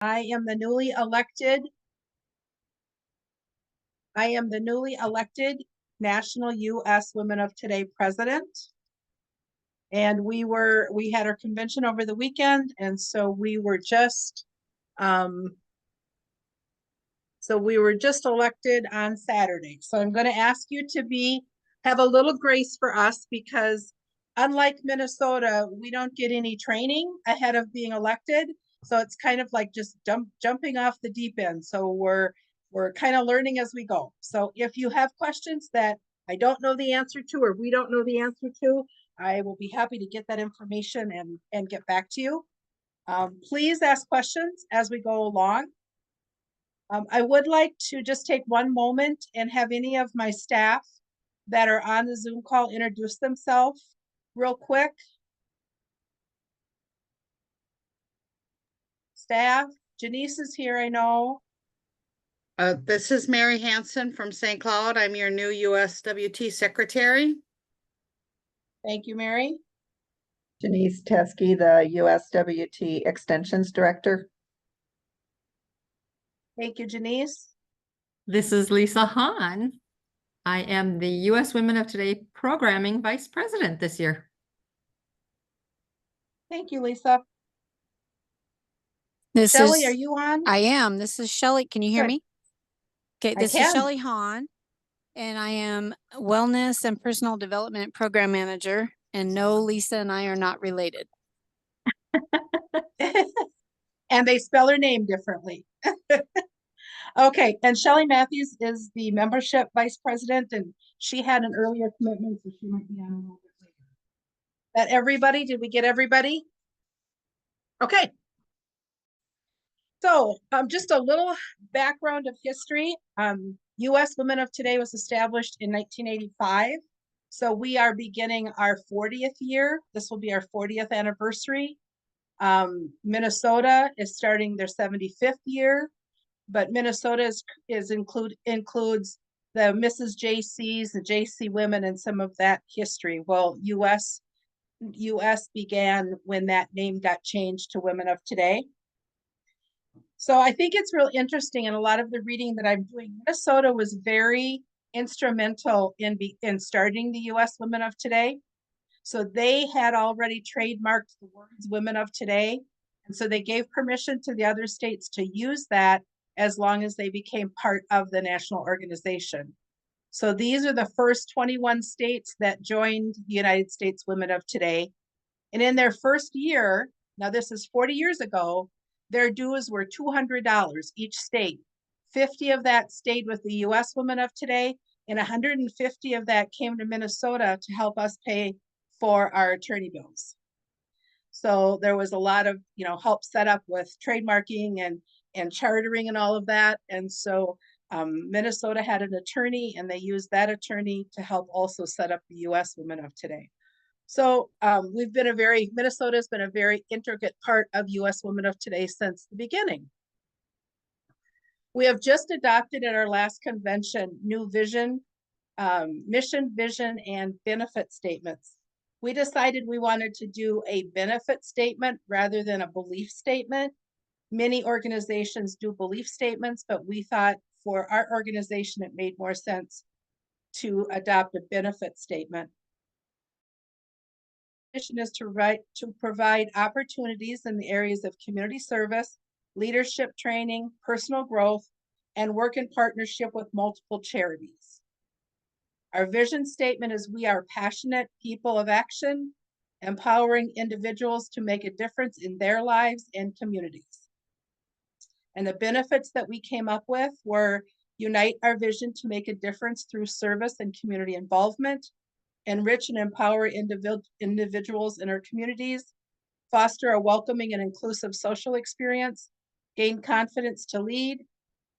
I am the newly elected National U.S. Women of Today president. And we had our convention over the weekend, and so we were just elected on Saturday. So I'm going to ask you to have a little grace for us, because unlike Minnesota, we don't get any training ahead of being elected. So it's kind of like just jumping off the deep end. So we're kind of learning as we go. So if you have questions that I don't know the answer to, or we don't know the answer to, I will be happy to get that information and get back to you. Please ask questions as we go along. I would like to just take one moment and have any of my staff that are on the Zoom call introduce themselves real quick. Staff, Janice is here, I know. This is Mary Hansen from St. Cloud. I'm your new USWT secretary. Thank you, Mary. Janice Teskey, the USWT Extensions Director. Thank you, Janice. This is Lisa Hahn. I am the U.S. Women of Today Programming Vice President this year. Thank you, Lisa. This Shelley, is, are you on? I am. This is Shelley. Can you hear Good. me? Okay, I this is can. Shelley Hahn, and I am Wellness and Personal Development Program Manager. And no, Lisa and I are not related. And they spell her name differently. Okay, and Shelley Matthews is the membership vice president, and she had an earlier commitment, so she might be on a little bit later. That everybody? Did we get everybody? Okay. So just a little background of history. U.S. Women of Today was established in 1985. So we are beginning our 40th year. This will be our 40th anniversary. Minnesota is starting their 75th year, but Minnesota includes the Mrs. JCs, the JC women, and some of that history. Well, US began when that name got changed to Women of Today. So I think it's real interesting, in a lot of the reading that I'm doing, Minnesota was very instrumental in starting the U.S. Women of Today. So they had already trademarked the words Women of Today. And so they gave permission to the other states to use that as long as they became part of the national organization. So these are the first 21 states that joined the United States Women of Today. And in their first year, now this is 40 years ago, their dues were $200 each state. 50 of that stayed with the U.S. Women of Today, and 150 of that came to Minnesota to help us pay for our attorney bills. So there was a lot of, help set up with trademarking and chartering and all of that. And so Minnesota had an attorney, and they used that attorney to help also set up the U.S. Women of Today. So Minnesota has been a very intricate part of U.S. Women of Today since the beginning. We have just adopted at our last convention new vision, mission, vision, and benefit statements. We decided we wanted to do a benefit statement rather than a belief statement. Many organizations do belief statements, but we thought for our organization, it made more sense to adopt a benefit statement. Mission is to provide opportunities in the areas of community service, leadership training, personal growth, and work in partnership with multiple charities. Our vision statement is we are passionate people of action, empowering individuals to make a difference in their lives and communities. And the benefits that we came up with were unite our vision to make a difference through service and community involvement, enrich and empower individuals in our communities, foster a welcoming and inclusive social experience, gain confidence to lead,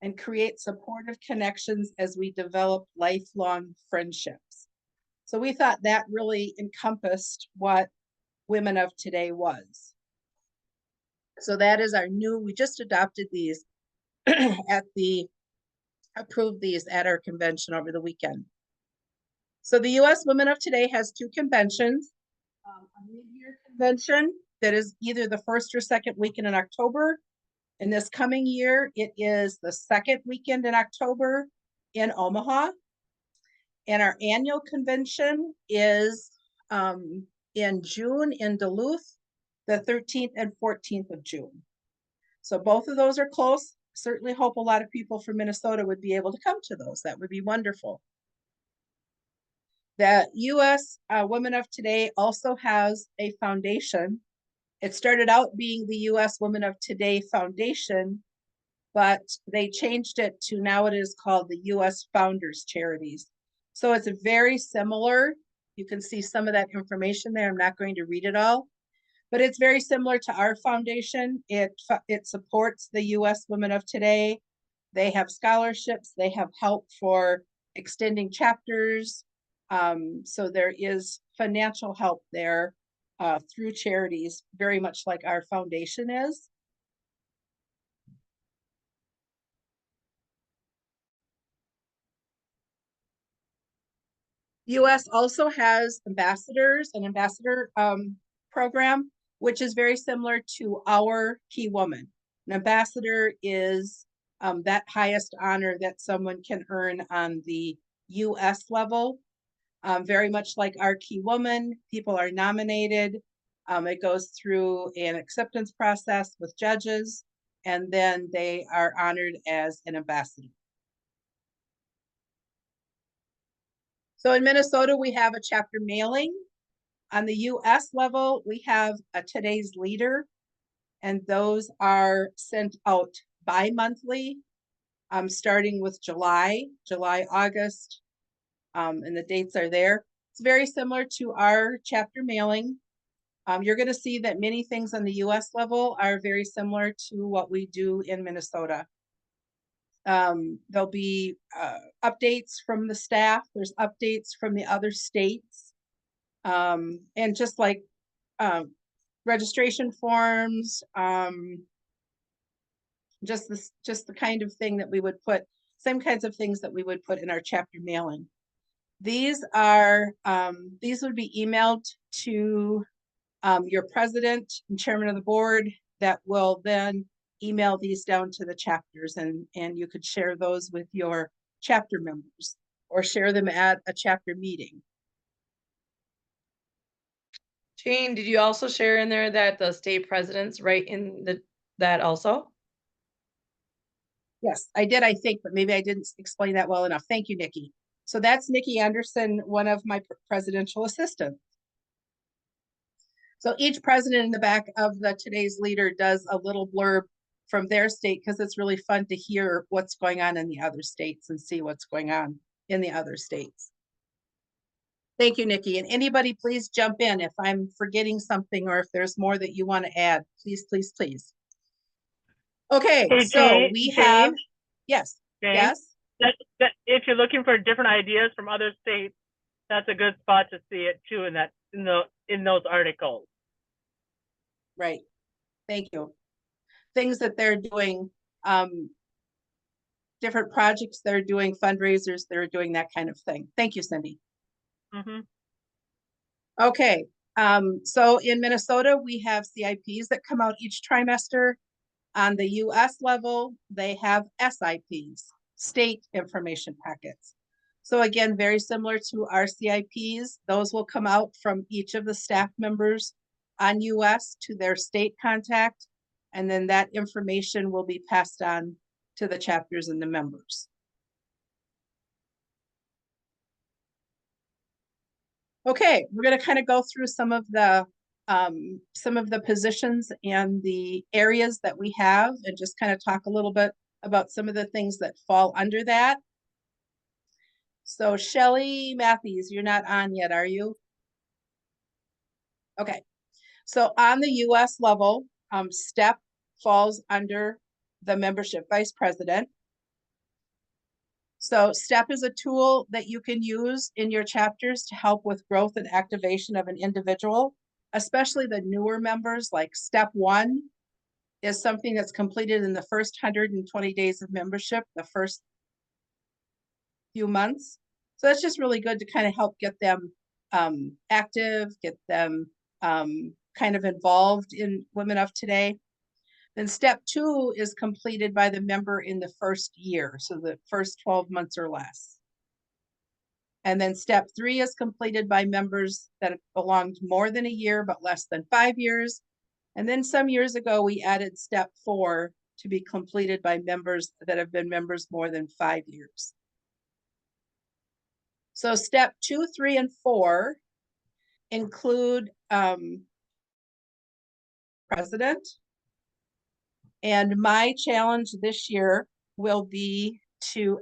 and create supportive connections as we develop lifelong friendships. So we thought that really encompassed what Women of Today was. So that is we just adopted these approved these at our convention over the weekend. So the U.S. Women of Today has two conventions, a mid-year convention that is either the first or second weekend in October, In this coming year, it is the second weekend in October in Omaha. And our annual convention is in June in Duluth, the 13th and 14th of June. So both of those are close. Certainly hope a lot of people from Minnesota would be able to come to those. That would be wonderful. The U.S. Women of Today also has a foundation. It started out being the U.S. Women of Today Foundation, but they changed it to now it is called the U.S. Founders Charities. So it's very similar. You can see some of that information there. I'm not going to read it all, but it's very similar to our foundation. It supports the U.S. Women of Today. They have scholarships. They have help for extending chapters. So there is financial help there through charities, very much like our foundation is. US also has ambassadors, an ambassador program, which is very similar to our Key Woman. An ambassador is that highest honor that someone can earn on the US level. Very much like our Key Woman, people are nominated. It goes through an acceptance process with judges, and then they are honored as an ambassador. So in Minnesota, we have a chapter mailing. On the US level, we have a Today's Leader, and those are sent out bi-monthly, starting with July, August, and the dates are there. It's very similar to our chapter mailing. You're going to see that many things on the US level are very similar to what we do in Minnesota. There'll be updates from the staff. There's updates from the other states. And just like registration forms, just the kind of thing that we would put, same kinds of things that we would put in our chapter mailing. These would be emailed to your president and chairman of the board that will then email these down to the chapters, and you could share those with your chapter members or share them at a chapter meeting. Jane, did you also share in there that the state presidents write in that also? Yes, I did, I think, but maybe I didn't explain that well enough. Thank you, Nikki. So that's Nikki Anderson, one of my presidential assistants. So each president in the back of the Today's Leader does a little blurb from their state, because it's really fun to hear what's going on in the other states and see what's going on in the other states. Thank you, Nikki. And anybody, please jump in if I'm forgetting something or if there's more that you want to add. Please, please, please. Okay, Hey, so we have, yes, Jane, yes. that if you're looking for different ideas from other states, that's a good spot to see it too. In those articles. Right. Thank you. Things that they're doing, different projects they're doing, fundraisers, they're doing that kind of thing. Thank you, Cindy. Mm-hmm. Okay, so in Minnesota, we have CIPs that come out each trimester. On the US level, they have SIPs, state information packets. So again, very similar to our CIPs, those will come out from each of the staff members on US to their state contact, and then that information will be passed on to the chapters and the members. Okay, we're going to kind of go through some of the positions and the areas that we have, and just kind of talk a little bit about some of the things that fall under that. So Shelley Matthews, you're not on yet, are you? Okay, so on the US level, STEP falls under the membership vice president. So STEP is a tool that you can use in your chapters to help with growth and activation of an individual, especially the newer members. Like step 1 is something that's completed in the first 120 days of membership, the first few months. So that's just really good to kind of help get them active, get them kind of involved in Women of Today. Then step 2 is completed by the member in the first year, so the first 12 months or less. And then step 3 is completed by members that have belonged more than a year but less than 5 years. And then some years ago, we added step 4 to be completed by members that have been members more than 5 years. So step 2, 3, and 4 include president. And my challenge this year will be to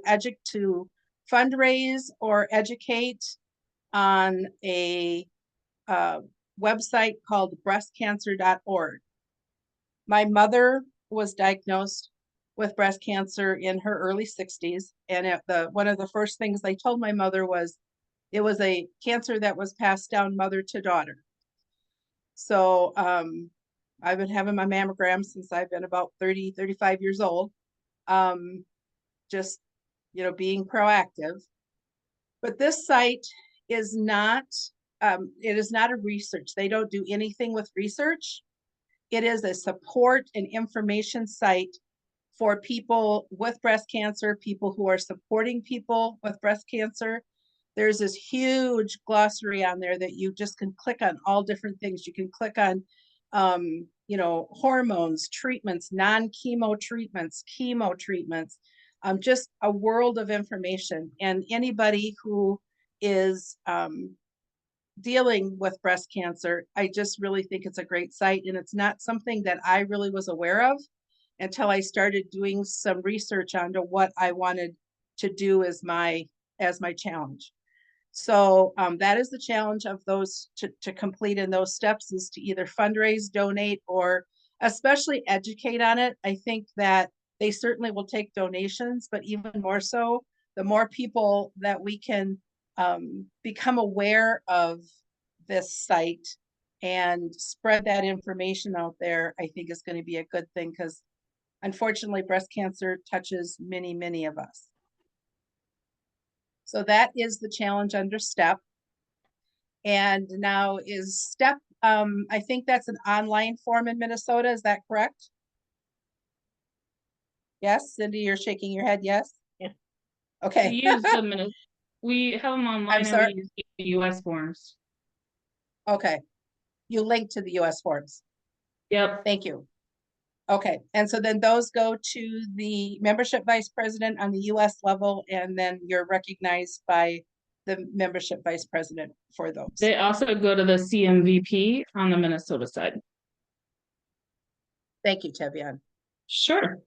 fundraise or educate on a website called breastcancer.org. My mother was diagnosed with breast cancer in her early 60s. And one of the first things I told my mother was it was a cancer that was passed down mother to daughter. So I've been having my mammogram since I've been about 30, 35 years old. Just, being proactive. But this site is not, it is not a research. They don't do anything with research. It is a support and information site for people with breast cancer, people who are supporting people with breast cancer. There's this huge glossary on there that you just can click on all different things. You can click on, hormones, treatments, non-chemo treatments, chemo treatments, just a world of information. And anybody who is dealing with breast cancer, I just really think it's a great site. And it's not something that I really was aware of until I started doing some research onto what I wanted to do as my challenge. So that is the challenge of those to complete in those steps, is to either fundraise, donate, or especially educate on it. I think that they certainly will take donations, but even more so, the more people that we can become aware of this site and spread that information out there, I think is going to be a good thing, because unfortunately, breast cancer touches many, many of us. So that is the challenge under STEP. And now is STEP, I think that's an online form in Minnesota. Is that correct? Yes, Cindy, you're shaking your head, yes? Yeah. Okay. We use them we have them online and sorry? we use the US forms. Okay. You link to the US forms. Yep. Thank you. Okay, and so then those go to the membership vice president on the US level, and then you're recognized by the membership vice president for those. They also go to the CMVP on the Minnesota side. Thank you, Tevian. Sure.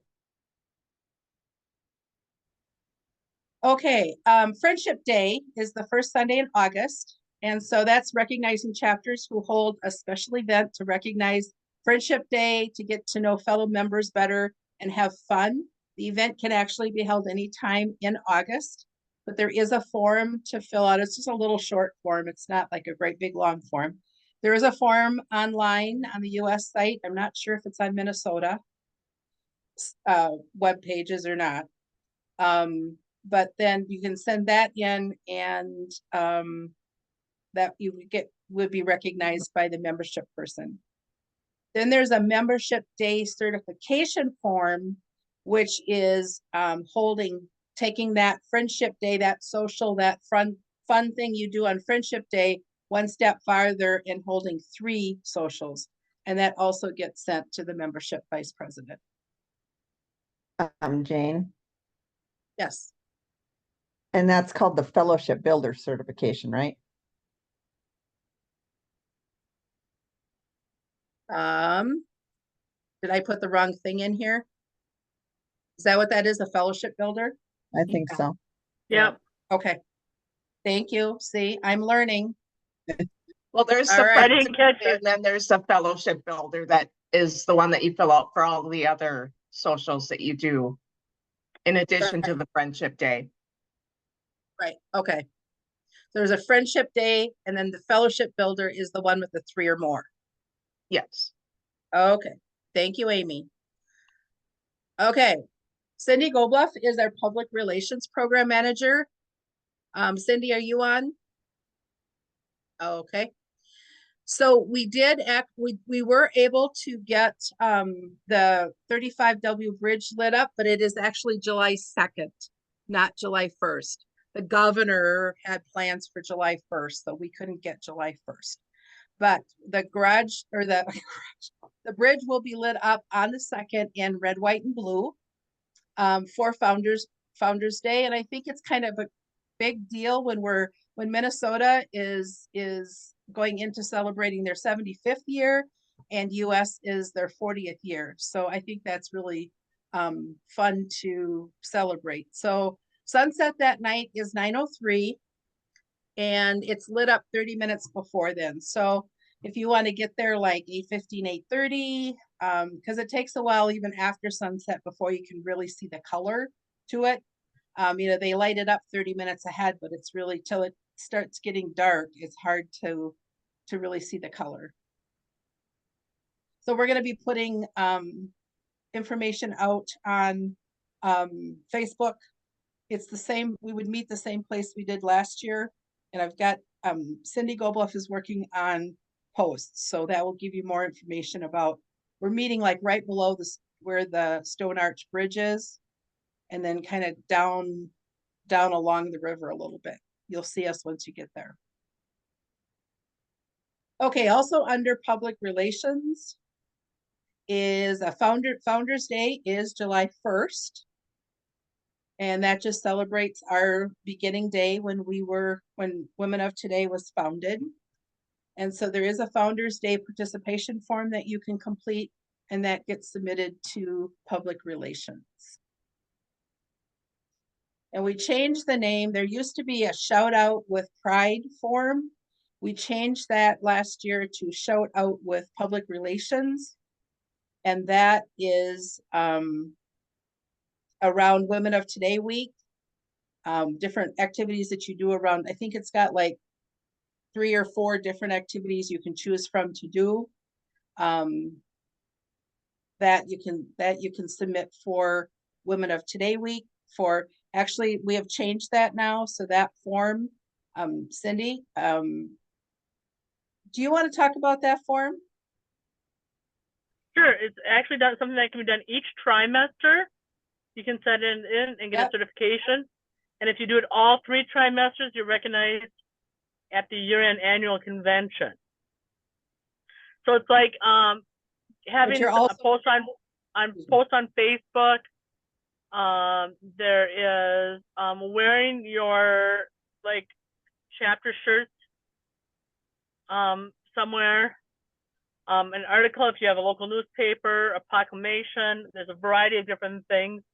Okay, Friendship Day is the first Sunday in August. And so that's recognizing chapters who hold a special event to recognize Friendship Day, to get to know fellow members better and have fun. The event can actually be held anytime in August, but there is a form to fill out. It's just a little short form. It's not like a great big long form. There is a form online on the US site. I'm not sure if it's on Minnesota web pages or not. But then you can send that in, and that you would be recognized by the membership person. Then there's a Membership Day certification form, which is taking that Friendship Day, that social, that fun thing you do on Friendship Day, one step farther and holding 3 socials. And that also gets sent to the membership vice president. Jane, Yes. and that's called the Fellowship Builder certification, right? Did I put the wrong thing in here? Is that what that is, a fellowship builder? I think so. Yep. Okay. Thank you. See, I'm learning. Well, there's All the right. I friends, didn't catch and it. then there's the fellowship builder that is the one that you fill out for all the other socials that you do, in addition to the Friendship Day. Right. Okay. There's a Friendship Day, and then the fellowship builder is the one with the 3 or more. Yes. Okay. Thank you, Amy. Okay. Cindy Gobluff is our public relations program manager. Cindy, are you on? Okay. So we did we were able to get the 35W bridge lit up, but it is actually July 2nd, not July 1st. The governor had plans for July 1st, so we couldn't get July 1st. But the garage or the the bridge will be lit up on the 2nd in red, white, and blue for Founders Day. And I think it's kind of a big deal when Minnesota is going into celebrating their 75th year and US is their 40th year. So I think that's really fun to celebrate. So sunset that night is 9:03 and it's lit up 30 minutes before then. So if you want to get there like 8:15, 8:30, because it takes a while even after sunset before you can really see the color to it. They light it up 30 minutes ahead, but it's really till it starts getting dark, it's hard to really see the color. So we're going to be putting information out on Facebook. It's the same, we would meet the same place we did last year. And I've got Cindy Gobluff is working on posts, so that will give you more information about, we're meeting like right below this where the Stone Arch Bridge is, and then kind of down along the river a little bit. You'll see us once you get there. Okay, also under public relations is a Founders Day is July 1st. And that just celebrates our beginning day when Women of Today was founded. And so there is a Founders Day participation form that you can complete, and that gets submitted to public relations. And we changed the name. There used to be a shout out with pride form. We changed that last year to shout out with public relations. And that is around Women of Today week. Different activities that you do around, I think it's got like 3 or 4 different activities you can choose from to do. That you can submit for Women of Today week. Actually, we have changed that now, so that form, Cindy, do you want to talk about that form? Sure, it's actually done something that can be done each trimester. You can send it in and get a certification. And if you do it all 3 trimesters, you're recognized at the year-end annual convention. So it's like having a post on Facebook. There is wearing your like chapter shirts somewhere, an article if you have a local newspaper, a proclamation. There's a variety of different things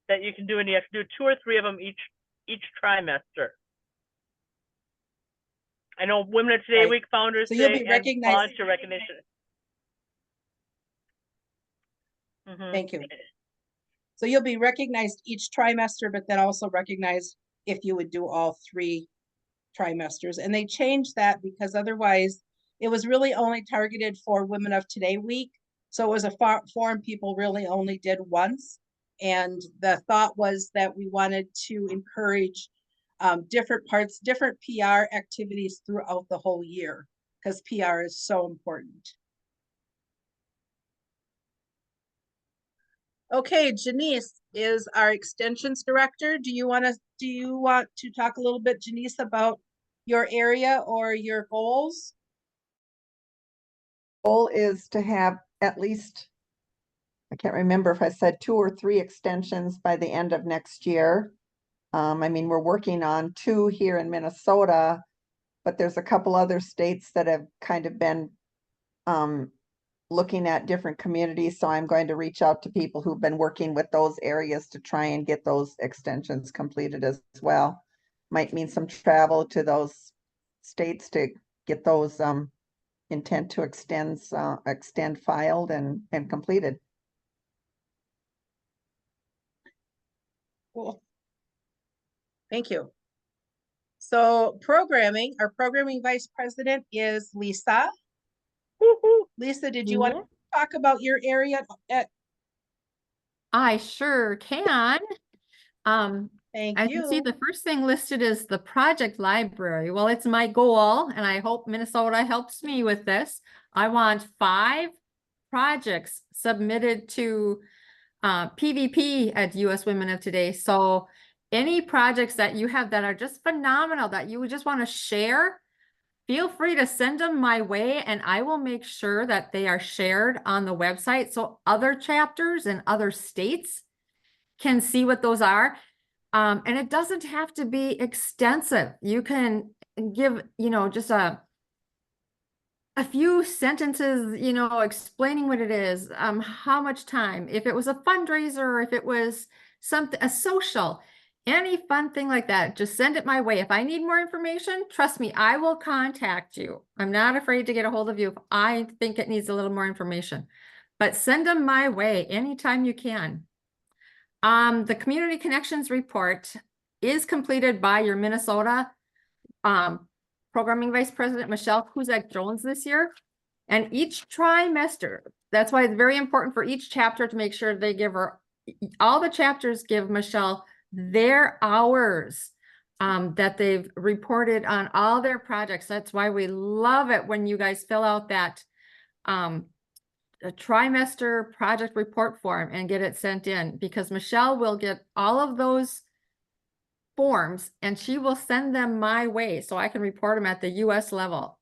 that you can do, and you have to do 2 or 3 of them each trimester. I know Women of Today Week, Founders Day, and volunteer recognition. Thank you. So you'll be recognized each trimester, but then also recognized if you would do all 3 trimesters. And they changed that because otherwise it was really only targeted for Women of Today week. So it was a form people really only did once. And the thought was that we wanted to encourage different PR activities throughout the whole year, because PR is so important. Okay, Janice is our extensions director. Do you want to talk a little bit, Janice, about your area or your goals? Goal is to have at least, I can't remember if I said 2 or 3 extensions by the end of next year. I mean, we're working on 2 here in Minnesota, but there's a couple other states that have kind of been looking at different communities. So I'm going to reach out to people who've been working with those areas to try and get those extensions completed as well. Might mean some travel to those states to get those intent to extend filed and completed. Cool. Thank you. So our programming vice president is Lisa. Lisa, did you want to talk about your area? I sure can. Thank As you see, you. the first thing listed is the project library. Well, it's my goal, and I hope Minnesota helps me with this. I want 5 projects submitted to PVP at US Women of Today. So any projects that you have that are just phenomenal that you would just want to share, feel free to send them my way, and I will make sure that they are shared on the website so other chapters in other states can see what those are. And it doesn't have to be extensive. You can give, just a few sentences, explaining what it is, how much time, if it was a fundraiser, if it was something, a social, any fun thing like that, just send it my way. If I need more information, trust me, I will contact you. I'm not afraid to get a hold of you if I think it needs a little more information, but send them my way anytime you can. The Community Connections Report is completed by your Minnesota Programming Vice President, Michelle Kuzak-Jones this year. And each trimester, that's why it's very important for each chapter to make sure they give her, all the chapters give Michelle their hours that they've reported on all their projects. That's why we love it when you guys fill out that a trimester project report form and get it sent in, because Michelle will get all of those forms and she will send them my way so I can report them at the US level.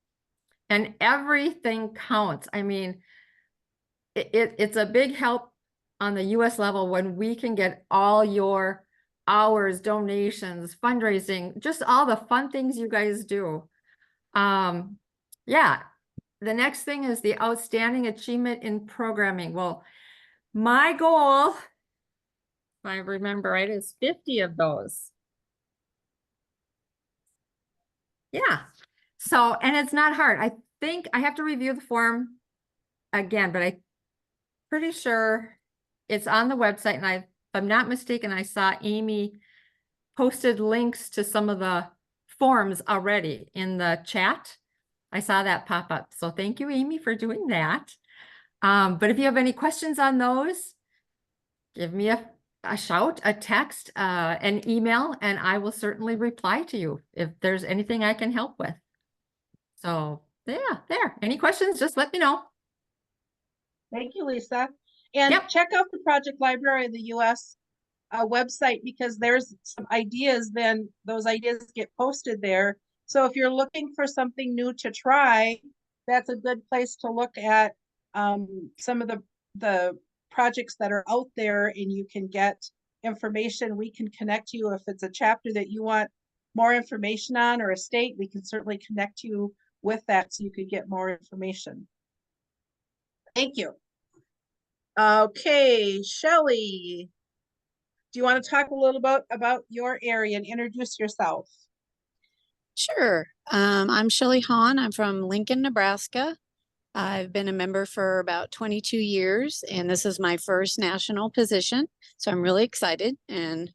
And everything counts. I mean, it's a big help on the US level when we can get all your hours, donations, fundraising, just all the fun things you guys do. Yeah. The next thing is the Outstanding Achievement in Programming. Well, my goal, if I remember right, is 50 of those. Yeah. So, and it's not hard. I think I have to review the form again, but I'm pretty sure it's on the website. And if I'm not mistaken, I saw Amy posted links to some of the forms already in the chat. I saw that pop up. So thank you, Amy, for doing that. But if you have any questions on those, give me a shout, a text, an email, and I will certainly reply to you if there's anything I can help with. So yeah, there. Any questions, just let me know. Thank you, Lisa. And Yep. check out the Project Library of the US website, because there's some ideas, then those ideas get posted there. So if you're looking for something new to try, that's a good place to look at some of the projects that are out there, and you can get information. We can connect you if it's a chapter that you want more information on, or a state, we can certainly connect you with that so you could get more information. Thank you. Okay, Shelley, do you want to talk a little bit about your area and introduce yourself? Sure. I'm Shelley Hahn. I'm from Lincoln, Nebraska. I've been a member for about 22 years, and this is my first national position. So I'm really excited, and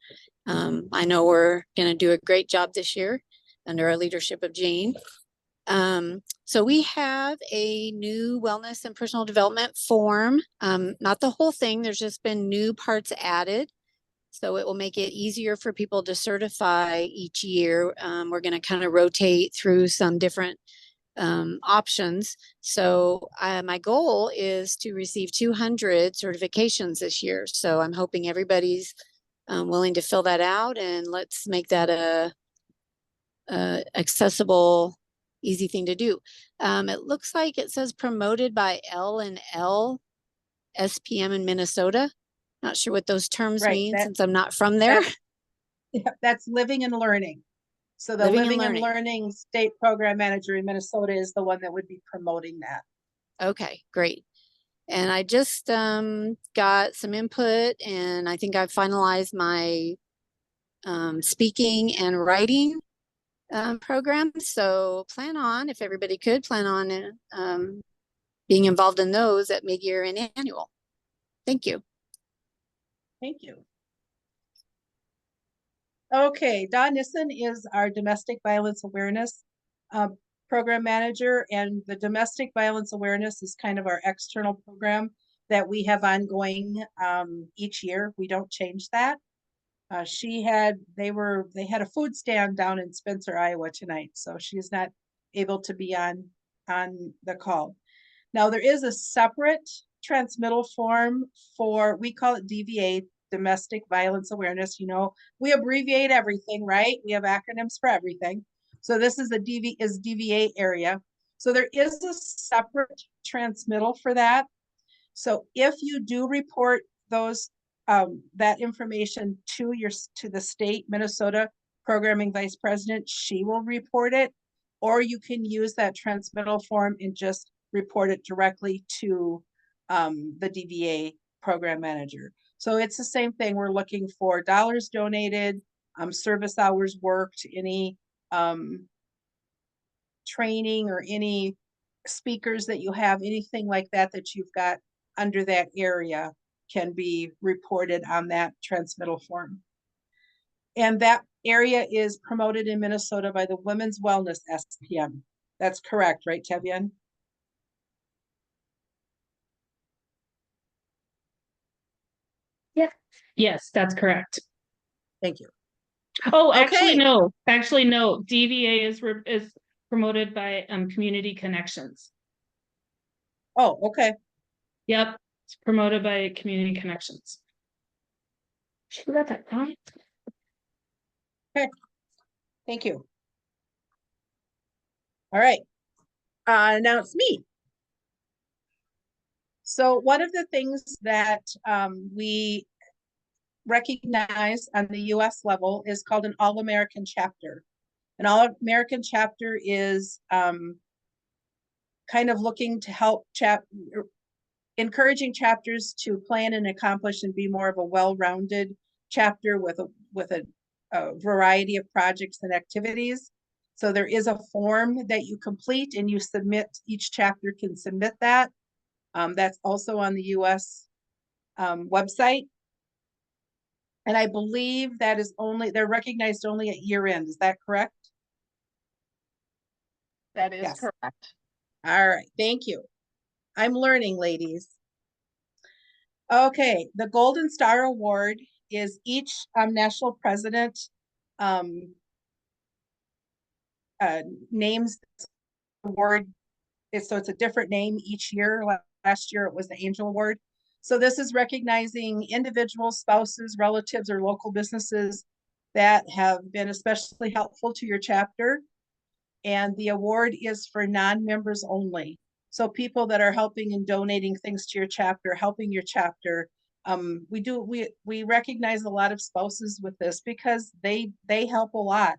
I know we're going to do a great job this year under our leadership of Jane. So we have a new wellness and personal development form. Not the whole thing. There's just been new parts added. So it will make it easier for people to certify each year. We're going to kind of rotate through some different options. So my goal is to receive 200 certifications this year. So I'm hoping everybody's willing to fill that out, and let's make that a accessible, easy thing to do. It looks like it says promoted by L&L SPM in Minnesota. Not sure what those terms mean since I'm not from there. That's Living and Learning. So the Living and Learning State Program Manager in Minnesota is the one that would be promoting that. Okay, great. And I just got some input, and I think I've finalized my speaking and writing program. So plan on, if everybody could, plan on being involved in those at mid-year and annual. Thank you. Thank you. Okay, Dawn Nissen is our Domestic Violence Awareness Program Manager, and the Domestic Violence Awareness is kind of our external program that we have ongoing each year. We don't change that. They had a food stand down in Spencer, Iowa tonight, so she's not able to be on the call. Now, there is a separate transmittal form for, we call it DVA, Domestic Violence Awareness. You know, we abbreviate everything, right? We have acronyms for everything. So this is DVA area. So there is a separate transmittal for that. So if you do report those, that information to the state Minnesota programming vice president, she will report it, or you can use that transmittal form and just report it directly to the DVA program manager. So it's the same thing. We're looking for dollars donated, service hours worked, any training or any speakers that you have, anything like that that you've got under that area can be reported on that transmittal form. And that area is promoted in Minnesota by the Women's Wellness SPM. That's correct, right, Tevian? Yes, that's correct. Thank you. Oh, Okay. actually, no. Actually, no. DVA is promoted by Community Connections. Oh, okay. Yep, it's promoted by Community Connections. She got that right. Okay. Thank you. All right. Now it's me. So one of the things that we recognize on the US level is called an All-American chapter. An All-American chapter is kind of looking to help encouraging chapters to plan and accomplish and be more of a well-rounded chapter with a variety of projects and activities. So there is a form that you complete and you submit, each chapter can submit that. That's also on the US website. And I believe that is they're recognized only at year end. Is that correct? That is Yes. correct. All right, thank you. I'm learning, ladies. Okay, the Golden Star Award is each national president names award. So it's a different name each year. Last year it was the Angel Award. So this is recognizing individuals, spouses, relatives, or local businesses that have been especially helpful to your chapter. And the award is for non-members only. So people that are helping and donating things to your chapter, helping your chapter. We recognize a lot of spouses with this because they help a lot.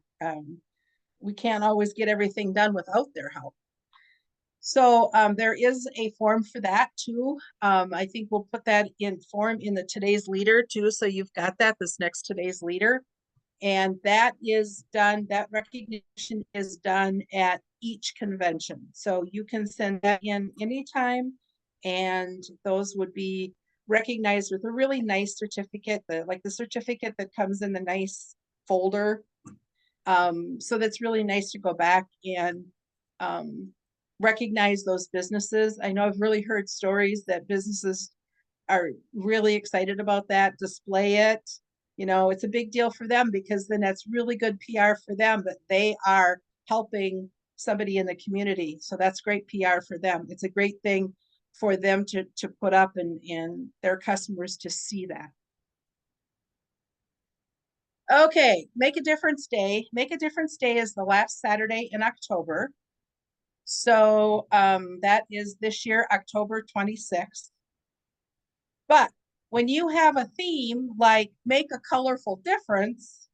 We can't always get everything done without their help. So there is a form for that too. I think we'll put that in form in the Today's Leader too. So you've got that, this next Today's Leader. And that is done, that recognition is done at each convention. So you can send that in anytime, and those would be recognized with a really nice certificate, like the certificate that comes in the nice folder. So that's really nice to go back and recognize those businesses. I know I've really heard stories that businesses are really excited about that, display it. You know, it's a big deal for them because then that's really good PR for them that they are helping somebody in the community. So that's great PR for them. It's a great thing for them to put up and their customers to see that. Okay, Make a Difference Day. Make a Difference Day is the last Saturday in October. So that is this year, October 26th. But when you have a theme like Make a Colorful Difference,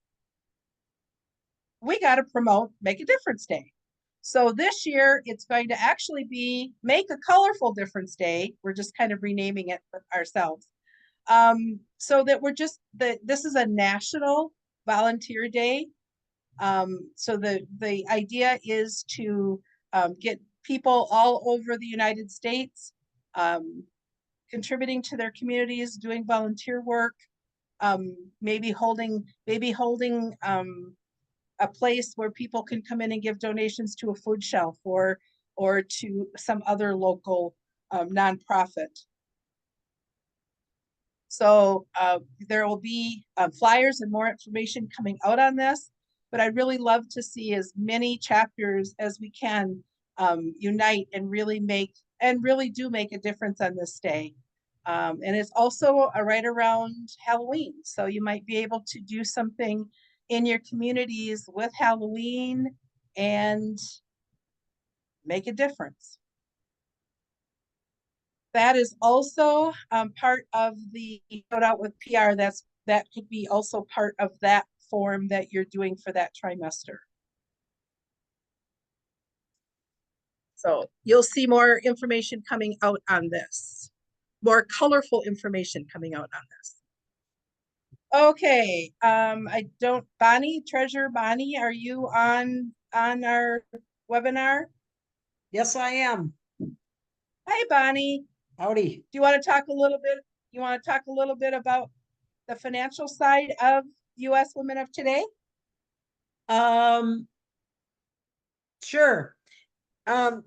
we got to promote Make a Difference Day. So this year it's going to actually be Make a Colorful Difference Day. We're just kind of renaming it ourselves. So that this is a national volunteer day. So the idea is to get people all over the United States contributing to their communities, doing volunteer work, maybe holding a place where people can come in and give donations to a food shelf or to some other local nonprofit. So there will be flyers and more information coming out on this, but I'd really love to see as many chapters as we can unite and really do make a difference on this day. And it's also right around Halloween. So you might be able to do something in your communities with Halloween and make a difference. That is also part of the put out with PR. That could be also part of that form that you're doing for that trimester. So you'll see more information coming out on this, more colorful information coming out on this. Okay, Treasurer Bonnie, are you on our webinar? Yes, I am. Hi, Bonnie. Howdy. Do you want to talk a little bit? You want to talk a little bit about the financial side of U.S. Women of Today? Sure. I'm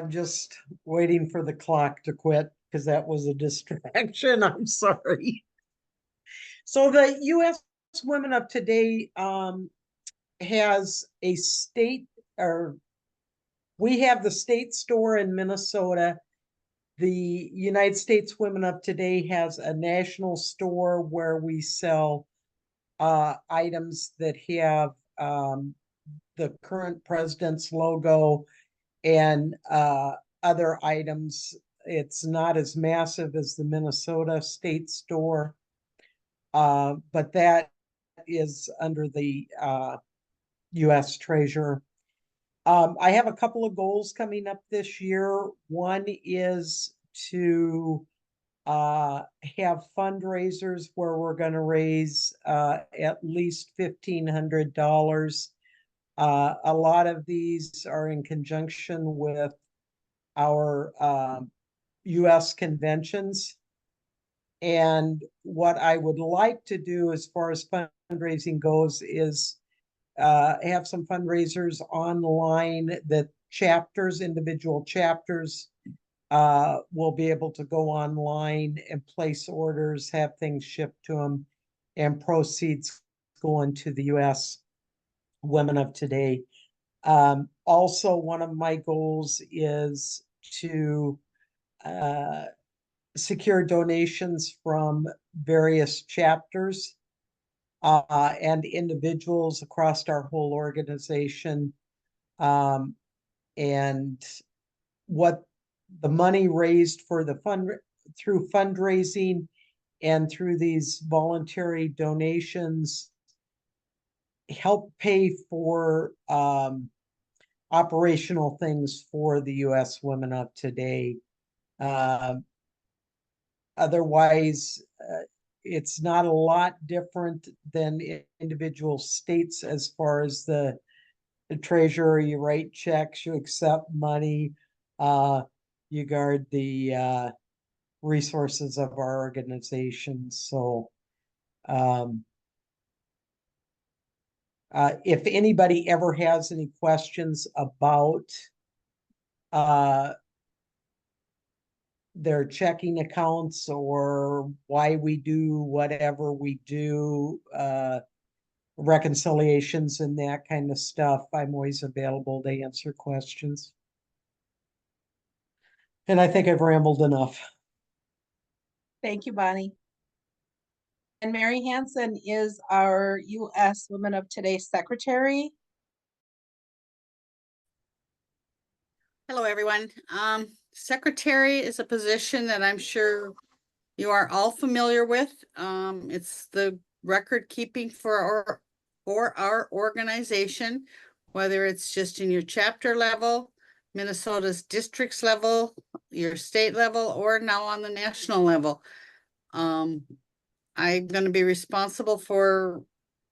just waiting for the clock to quit because that was a distraction. I'm sorry. So the U.S. Women of Today has a state, or we have the state store in Minnesota. The United States Women of Today has a national store where we sell items that have the current president's logo and other items. It's not as massive as the Minnesota state store, but that is under the U.S. Treasurer. I have a couple of goals coming up this year. One is to have fundraisers where we're going to raise at least $1,500. A lot of these are in conjunction with our U.S. conventions. And what I would like to do as far as fundraising goes is have some fundraisers online that individual chapters will be able to go online and place orders, have things shipped to them, and proceeds going to the U.S. Women of Today. Also, one of my goals is to secure donations from various chapters and individuals across our whole organization. And what the money raised for the through fundraising and through these voluntary donations help pay for operational things for the U.S. Women of Today. Otherwise, it's not a lot different than individual states as far as the treasurer. You write checks, you accept money, you guard the resources of our organization. So if anybody ever has any questions about their checking accounts or why we do whatever we do, reconciliations and that kind of stuff, I'm always available to answer questions. And I think I've rambled enough. Thank you, Bonnie. And Mary Hansen is our U.S. Women of Today Secretary. Hello, everyone. Secretary is a position that I'm sure you are all familiar with. It's the record keeping for our organization, whether it's just in your chapter level, Minnesota's districts level, your state level, or now on the national level. I'm going to be responsible for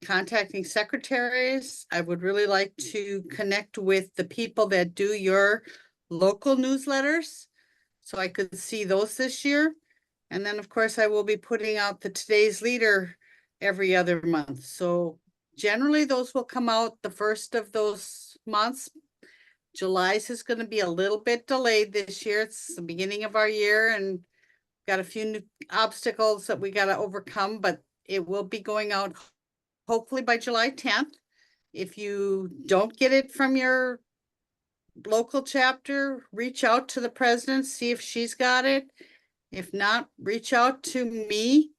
contacting secretaries. I would really like to connect with the people that do your local newsletters, so I could see those this year. And then, of course, I will be putting out the Today's Leader every other month. So generally those will come out the first of those months, July's is gonna be a little bit delayed this year. It's the beginning of our year and got a few new obstacles that we gotta overcome, but it will be going out hopefully by July 10th. If you don't get it from your local chapter, reach out to the president, see if she's got it. If not, reach out to me.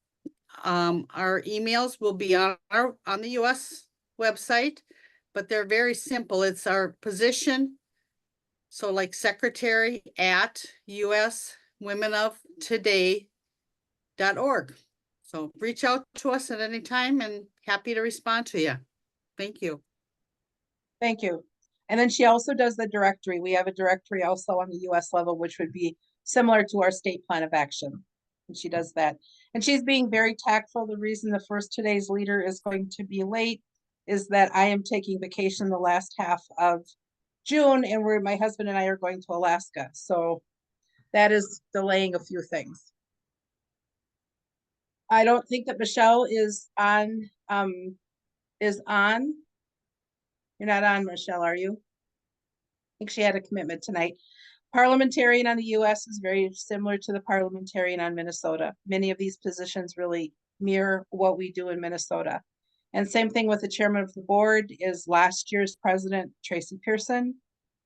Our emails will be on the US website, but they're very simple. It's our position. So like secretary at uswomenoftoday.org. So reach out to us at any time and happy to respond to you. Thank you. Thank you. And then she also does the directory. We have a directory also on the US level, which would be similar to our state plan of action. And she does that. And she's being very tactful. The reason the first today's leader is going to be late is that I am taking vacation the last half of June, and my husband and I are going to Alaska. So that is delaying a few things. I don't think that Michelle is on. You're not on, Michelle, are you? I think she had a commitment tonight. Parliamentarian on the US is very similar to the parliamentarian on Minnesota. Many of these positions really mirror what we do in Minnesota. And same thing with the chairman of the board is last year's president, Tracy Pearson.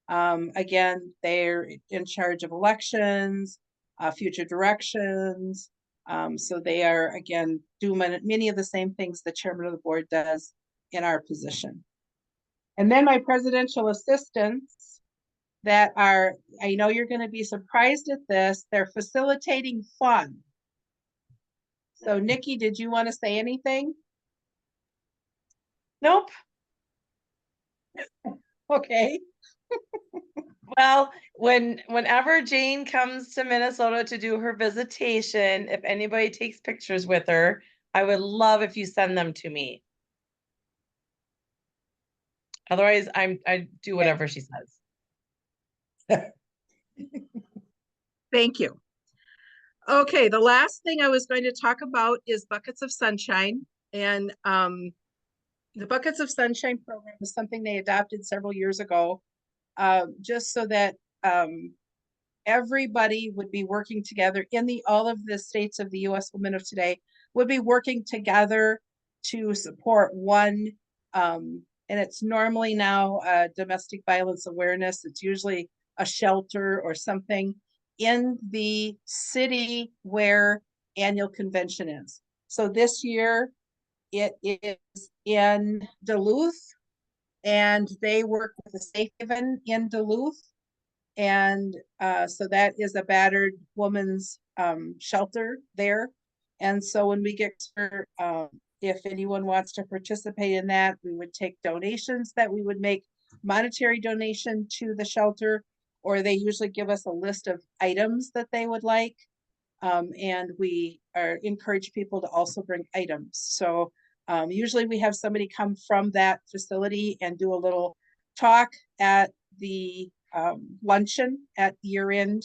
Again, they're in charge of elections, future directions. So they are, again, do many of the same things the chairman of the board does in our position. And then my presidential assistants that are, I know you're going to be surprised at this, they're facilitating fun. So Nikki, did you want to say anything? Nope. Okay. Well, whenever Jane comes to Minnesota to do her visitation, if anybody takes pictures with her, I would love if you send them to me. Otherwise, I do whatever she says. Thank you. Okay, the last thing I was going to talk about is Buckets of Sunshine. And the Buckets of Sunshine program is something they adopted several years ago, just so that everybody would be working together in all of the states of the US Women of Today would be working together to support one, and it's normally now domestic violence awareness. It's usually a shelter or something in the city where annual convention is. So this year it is in Duluth, and they work with the Safe Haven in Duluth. And so that is a battered woman's shelter there. And so when we get to, if anyone wants to participate in that, we would take donations that we would make monetary donation to the shelter, or they usually give us a list of items that they would like. And we encourage people to also bring items. So usually we have somebody come from that facility and do a little talk at the luncheon at year-end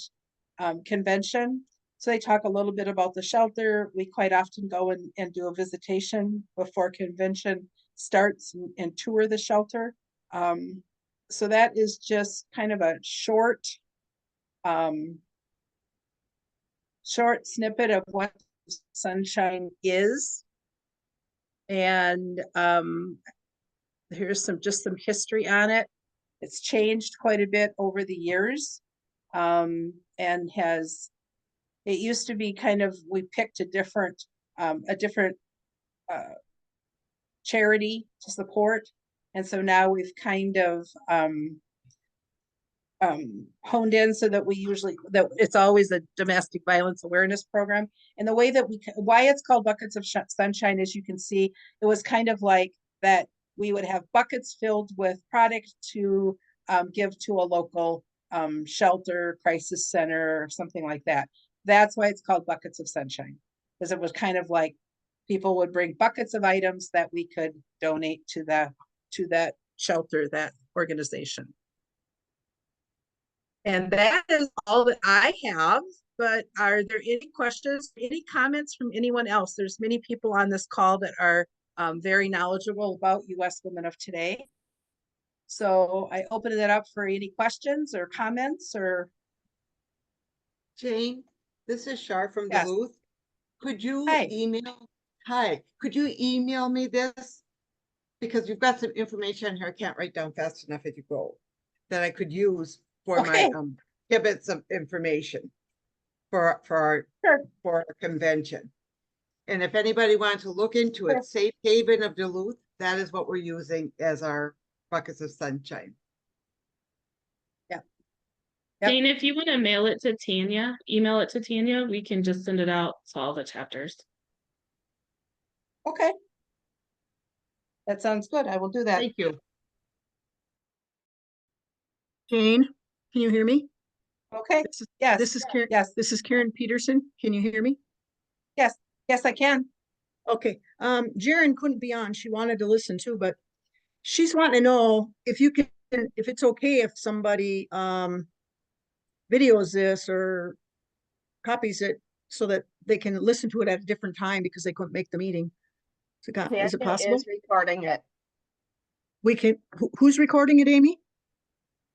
convention. So they talk a little bit about the shelter. We quite often go and do a visitation before convention starts and tour the shelter. So that is just kind of a short snippet of what Sunshine is. And here's just some history on it. It's changed quite a bit over the years, and it used to be kind of, we picked a different charity to support. And so now we've kind of honed in so that that it's always a domestic violence awareness program. And the way that why it's called Buckets of Sunshine, as you can see, it was kind of like that we would have buckets filled with product to give to a local shelter, crisis center, or something like that. That's why it's called Buckets of Sunshine, because it was kind of like people would bring buckets of items that we could donate to that shelter, that organization. And that is all that I have, but are there any questions, any comments from anyone else? There's many people on this call that are very knowledgeable about US Women of Today. So I open it up for any questions or comments or, Jane, this is Shar from Yes. Duluth. Could you Hi. could you email me this? Because you've got some information here I can't write down fast enough as you go, that I could use for my Okay. tidbits of information for our Sure. for our convention. And if anybody wanted to look into Sure. it, Safe Haven of Duluth, that is what we're using as our buckets of sunshine. Yep. Dane, if you want to mail it to Tanya, email it to Tanya, we can just send it out to all the chapters. Okay. That sounds good. I will do that. Thank you. Jane, can you hear me? Okay. Yes. This is Karen. Yes. This is Karen Peterson. Can you hear me? Yes. Yes, I can. Okay, Jaren couldn't be on. She wanted to listen too, but she's wanting to know if you can, if it's okay if somebody videos this or copies it so that they can listen to it at a different time because they couldn't make the meeting. Is it Tanya possible? is recording it. We can, who's recording it, Amy?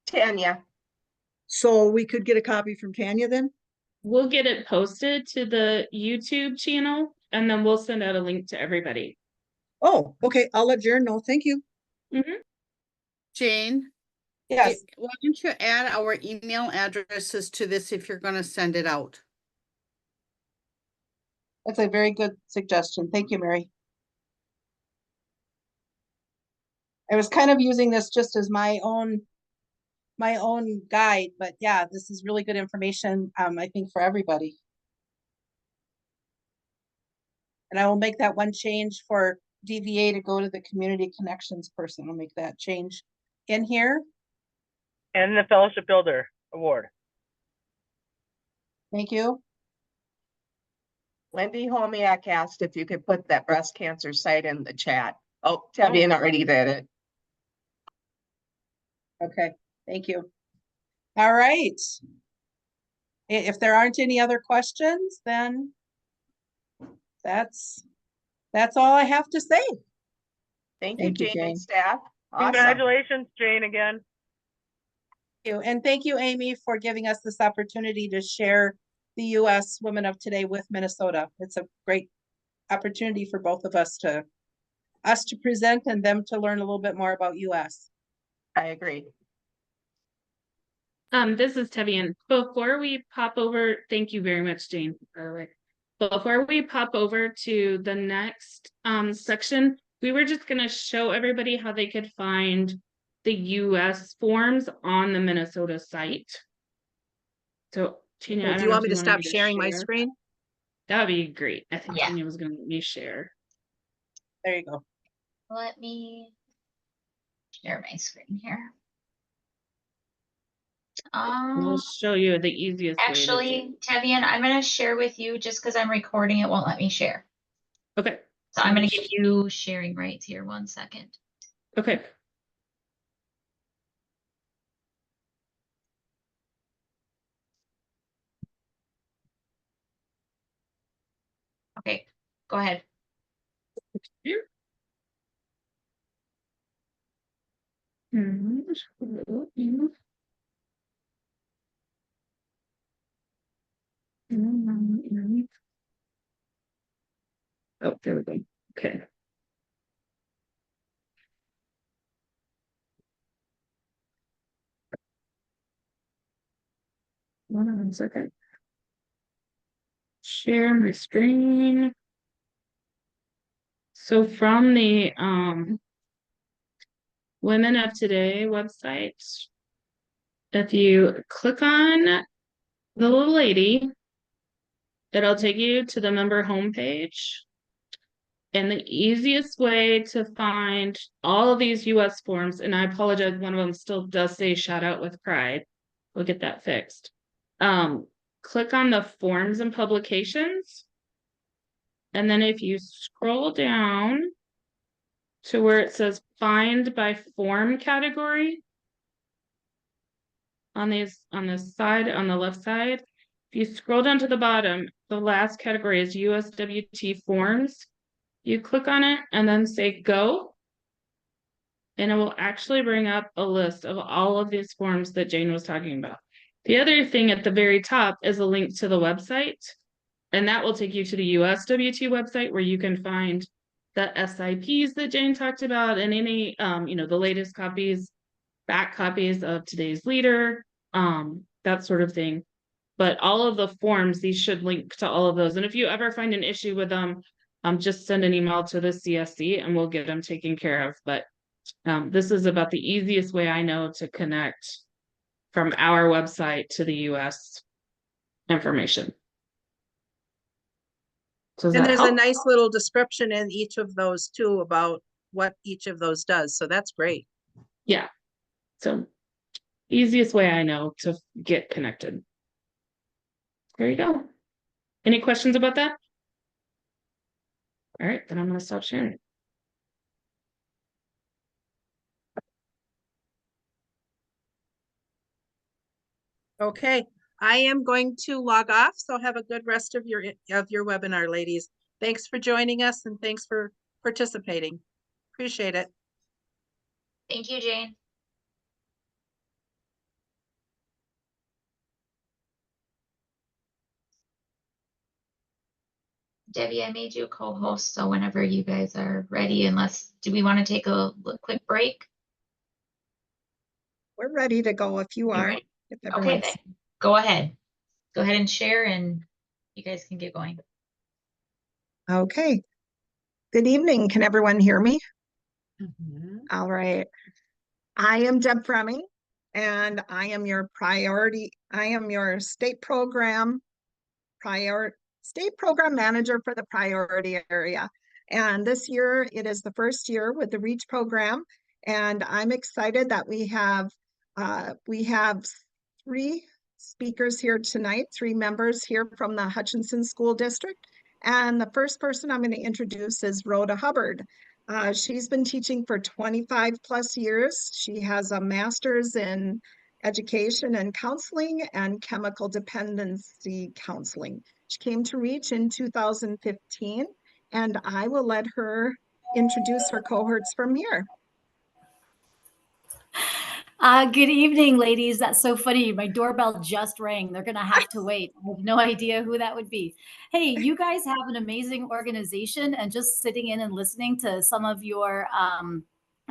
Tanya, So we could get a copy from Tanya then? We'll get it posted to the YouTube channel and then we'll send out a link to everybody. Oh, okay, I'll let Jaren know. Thank you. Jane, Yes. why don't you add our email addresses to this if you're gonna send it out? That's a very good suggestion. Thank you, Mary. I was kind of using this just as my own guide, but yeah, this is really good information, I think for everybody. And I will make that one change for DVA to go to the community connections person. I'll make that change in here. And the Fellowship Builder Award. Thank you. Wendy Homiak asked if you could put that breast cancer site in the chat. Oh, Tavian already did it. Okay, thank you. All right. If there aren't any other questions, then that's all I have to say. Thank you, Thank you, Jane Jane. and staff. Awesome. Congratulations, Jane, again. Thank you. And thank you, Amy, for giving us this opportunity to share the U.S. Women of Today with Minnesota. It's a great opportunity for both of us to present and them to learn a little bit more about U.S. I agree. This is Tevian. Before we pop over, thank you very much, Jane, by the way. Before we pop over to the next section, we were just gonna show everybody how they could find the US forms on the Minnesota site. So Tanya, I Do don't you know want if me to wanted stop sharing my share. screen? That would be great. I think Yeah. Tanya was gonna let me share. There you go. Let me share my screen here. We'll show you the easiest way to do Actually, Tevian, I'm gonna share with you just because I'm recording, it won't let me share. it. Okay. So I'm gonna give you sharing rights here, 1 second. Okay. Okay, go ahead. Oh, there we go. Okay. One second. Share my screen. So from the Women of Today website, if you click on the little lady, it'll take you to the member homepage. And the easiest way to find all of these US forms, and I apologize, one of them still does say shout out with pride. We'll get that fixed. Click on the forms and publications. And then if you scroll down to where it says find by form category on this side, on the left side, if you scroll down to the bottom, the last category is USWT forms. You click on it and then say go. and it will actually bring up a list of all of these forms that Jane was talking about. The other thing at the very top is a link to the website, and that will take you to the USWT website where you can find the SIPs that Jane talked about and any, the latest copies, back copies of today's leader, that sort of thing. But all of the forms, these should link to all of those. And if you ever find an issue with them, just send an email to the CSC and we'll get them taken care of. But this is about the easiest way I know to connect from our website to the US information. Does And that there's a help? nice little description in each of those too about what each of those does. So that's great. Yeah. So easiest way I know to get connected. There you go. Any questions about that? All right, then I'm going to stop sharing. Okay, I am going to log off. So have a good rest of your webinar, ladies. Thanks for joining us and thanks for participating. Appreciate it. Thank you, Jane. Debbie, I made you a co-host, so whenever you guys are ready, do we want to take a quick break? We're ready to go if you You're are. ready? If Okay, everyone's- then go ahead. Go ahead and share and you guys can get going. Okay. Good evening. Can everyone hear me? Mhm. All right. I am Deb Fremming and I am your state program manager for the priority area. And this year it is the first year with the REACH program. And I'm excited that we have 3 speakers here tonight, 3 members here from the Hutchinson School District. And the first person I'm going to introduce is Rhoda Hubbard. She's been teaching for 25 plus years. She has a master's in education and counseling and chemical dependency counseling. She came to REACH in 2015, and I will let her introduce her cohorts from here. Good evening, ladies. That's so funny. My doorbell just rang. They're going to have to wait. I have no idea who that would be. Hey, you guys have an amazing organization, and just sitting in and listening to some of your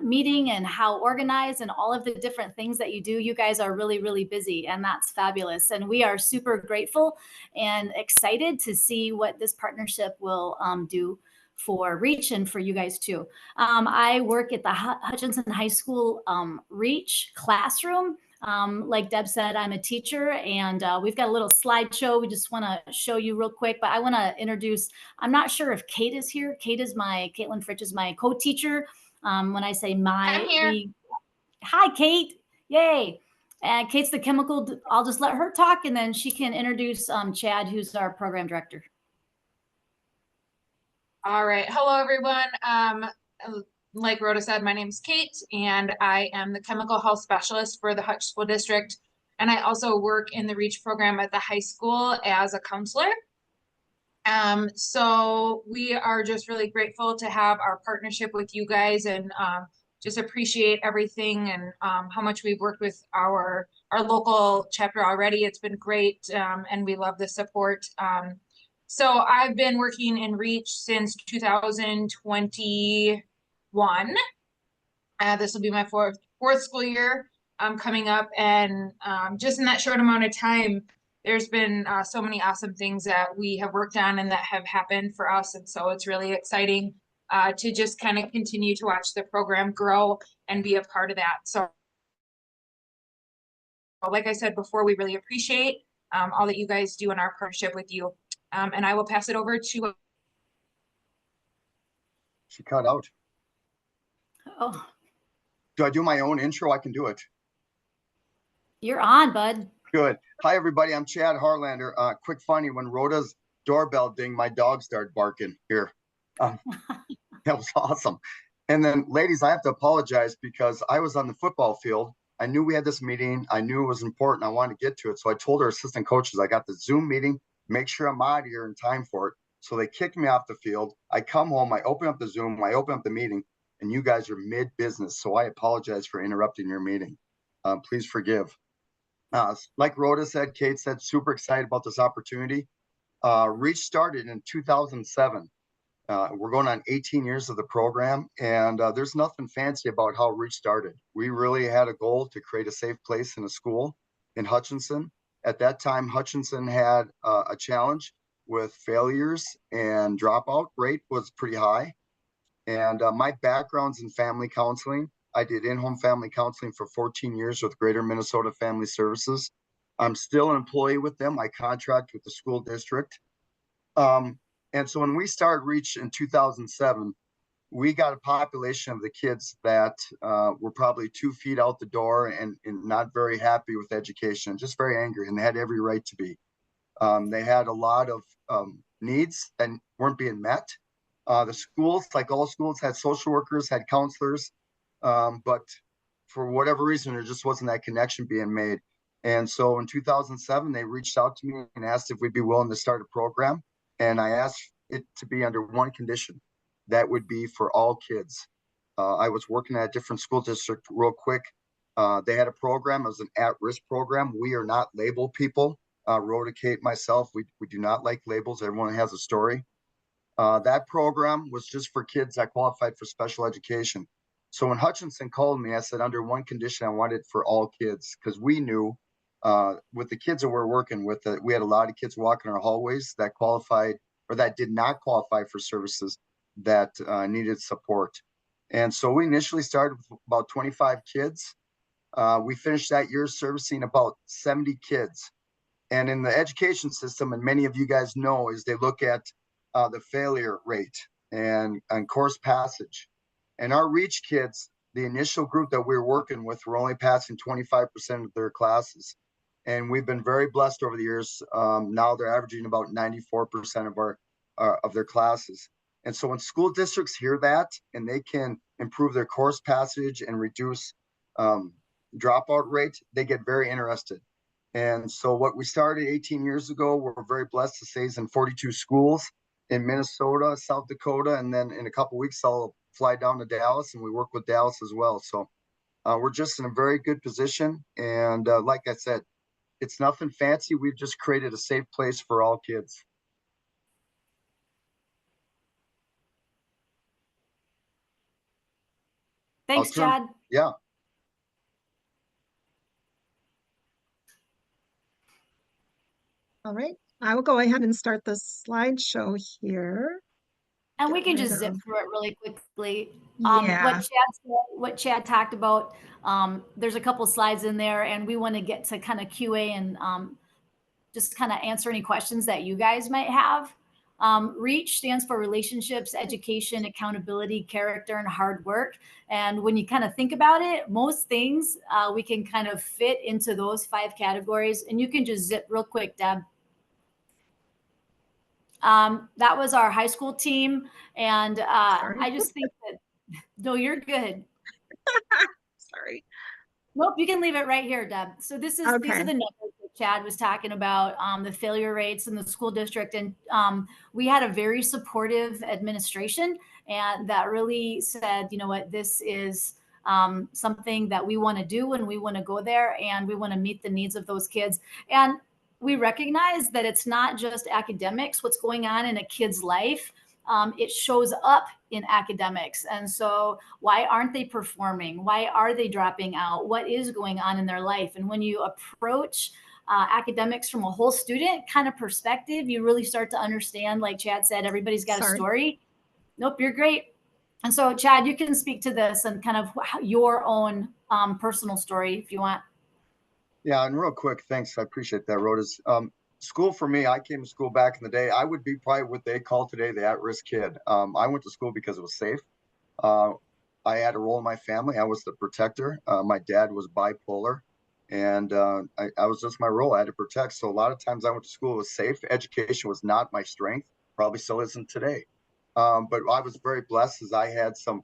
meeting and how organized and all of the different things that you do, you guys are really, really busy, and that's fabulous. And we are super grateful and excited to see what this partnership will do for REACH and for you guys too. I work at the Hutchinson High School REACH classroom. Like Deb said, I'm a teacher, and we've got a little slideshow. We just want to show you real quick, but I want to introduce, I'm not sure if Kate is here. Caitlin Fritch is my co-teacher. When I say I'm here. Hi, Kate. Yay. And Kate's the chemical, I'll just let her talk, and then she can introduce Chad, who's our program director. All right. Hello, everyone. Like Rhoda said, my name is Kate, and I am the chemical health specialist for the Hutch School District. And I also work in the REACH program at the high school as a counselor. So we are just really grateful to have our partnership with you guys, and just appreciate everything and how much we've worked with our local chapter already. It's been great, and we love the support. So I've been working in REACH since 2021. This will be my fourth school year coming up, and just in that short amount of time, there's been so many awesome things that we have worked on and that have happened for us. And so it's really exciting to just kind of continue to watch the program grow and be a part of that. So like I said before, we really appreciate all that you guys do in our partnership with you. And I will pass it over to. She cut out. Oh, Do I do my own intro? I can do it. you're on, bud. Good. Hi, everybody. I'm Chad Harlander. Quick funny, when Rhoda's doorbell dinged, my dog started barking here. That was awesome. And then, ladies, I have to apologize because I was on the football field. I knew we had this meeting. I knew it was important. I wanted to get to it. So I told our assistant coaches, I got the Zoom meeting. Make sure I'm out of here in time for it. So they kicked me off the field. I come home, I open up the Zoom, I open up the meeting, and you guys are mid-business, so I apologize for interrupting your meeting. Please forgive. Like Rhoda said, Kate said, super excited about this opportunity. Reach started in 2007. We're going on 18 years of the program, and there's nothing fancy about how Reach started. We really had a goal to create a safe place in a school in Hutchinson. At that time, Hutchinson had a challenge with failures, and dropout rate was pretty high. And my background's in family counseling. I did in-home family counseling for 14 years with Greater Minnesota Family Services. I'm still an employee with them. I contract with the school district. And so when we started Reach in 2007, we got a population of the kids that were probably 2 feet out the door and not very happy with education, just very angry, and they had every right to be. They had a lot of needs that weren't being met. The schools, like all schools, had social workers, had counselors, but for whatever reason, there just wasn't that connection being made. And so in 2007, they reached out to me and asked if we'd be willing to start a program. And I asked it to be under one condition. That would be for all kids. I was working at a different school district real quick. They had a program, it was an at-risk program. We are not label people. Rhoda, Kate, myself, we do not like labels. Everyone has a story. That program was just for kids that qualified for special education. So when Hutchinson called me, I said, under one condition, I wanted it for all kids, because we knew with the kids that we're working with, we had a lot of kids walking our hallways that qualified or that did not qualify for services that needed support. And so we initially started with about 25 kids. We finished that year servicing about 70 kids. And in the education system, and many of you guys know, is they look at the failure rate and course passage. And our Reach kids, the initial group that we were working with, were only passing 25% of their classes. And we've been very blessed over the years. Now they're averaging about 94% of their classes. And so when school districts hear that and they can improve their course passage and reduce dropout rate, they get very interested. And so what we started 18 years ago, we're very blessed to say, is in 42 schools in Minnesota, South Dakota, and then in a couple of weeks, I'll fly down to Dallas, and we work with Dallas as well. So we're just in a very good position. And like I said, it's nothing fancy. We've just created a safe place for all kids. Thanks, Chad. Yeah. All right, I will go ahead and start the slideshow here. And we can Get just rid zip of- through it really quickly. Yeah. What Chad talked about, there's a couple slides in there, and we want to get to kind of QA and just kind of answer any questions that you guys might have. REACH stands for Relationships, Education, Accountability, Character, and Hard Work. And when you kind of think about it, most things we can kind of fit into those 5 categories. And you can just zip real quick, Deb. That was our high school team. And I just think that, no, you're good. Sorry. Nope, you can leave it right here, Deb. So these are the numbers that Chad was talking about, the failure rates in the school district. And we had a very supportive administration, and that really said, you know what, this is something that we want to do, and we want to go there, and we want to meet the needs of those kids. And we recognize that it's not just academics, what's going on in a kid's life. It shows up in academics. And so why aren't they performing? Why are they dropping out? What is going on in their life? And when you approach academics from a whole student kind of perspective, you really start to understand, like Chad said, everybody's got a story. Nope, you're great. And so Chad, you can speak to this and kind of your own personal story if you want. Yeah, and real quick, thanks. I appreciate that, Rhoda's. School for me, I came to school back in the day. I would be probably what they call today the at-risk kid. I went to school because it was safe. I had a role in my family. I was the protector. My dad was bipolar, and I was just my role. I had to protect. So a lot of times I went to school, it was safe. Education was not my strength, probably still isn't today. But I was very blessed as I had some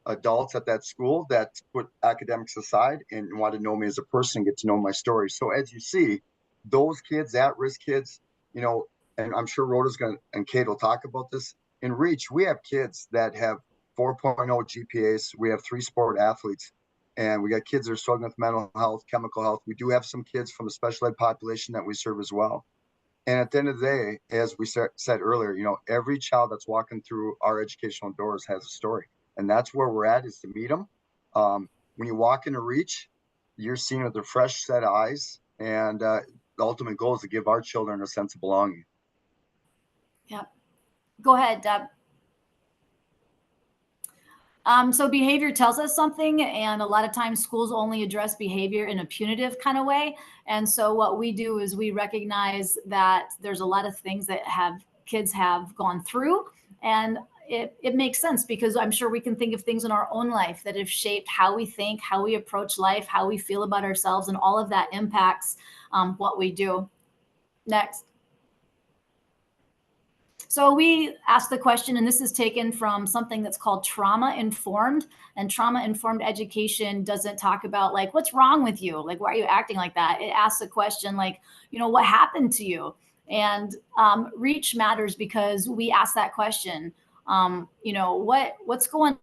adults at that school that put academics aside and wanted to know me as a person and get to know my story. So as you see, those kids, at-risk kids, you know, and I'm sure Rhoda's and Kate will talk about this. In REACH, we have kids that have 4.0 GPAs. We have 3 sport athletes, and we got kids that are struggling with mental health, chemical health. We do have some kids from the special ed population that we serve as well. And at the end of the day, as we said earlier, every child that's walking through our educational doors has a story. And that's where we're at, is to meet them. When you walk into Reach, you're seen with a fresh set of eyes. And the ultimate goal is to give our children a sense of belonging. Yep. Go ahead, Deb. So behavior tells us something, and a lot of times schools only address behavior in a punitive kind of way. And so what we do is we recognize that there's a lot of things that kids have gone through, and it makes sense because I'm sure we can think of things in our own life that have shaped how we think, how we approach life, how we feel about ourselves, and all of that impacts what we do. Next. So we asked the question, and this is taken from something that's called trauma-informed, and trauma-informed education doesn't talk about like, what's wrong with you? Like, why are you acting like that? It asks the question like, what happened to you? And Reach matters because we ask that question. What's going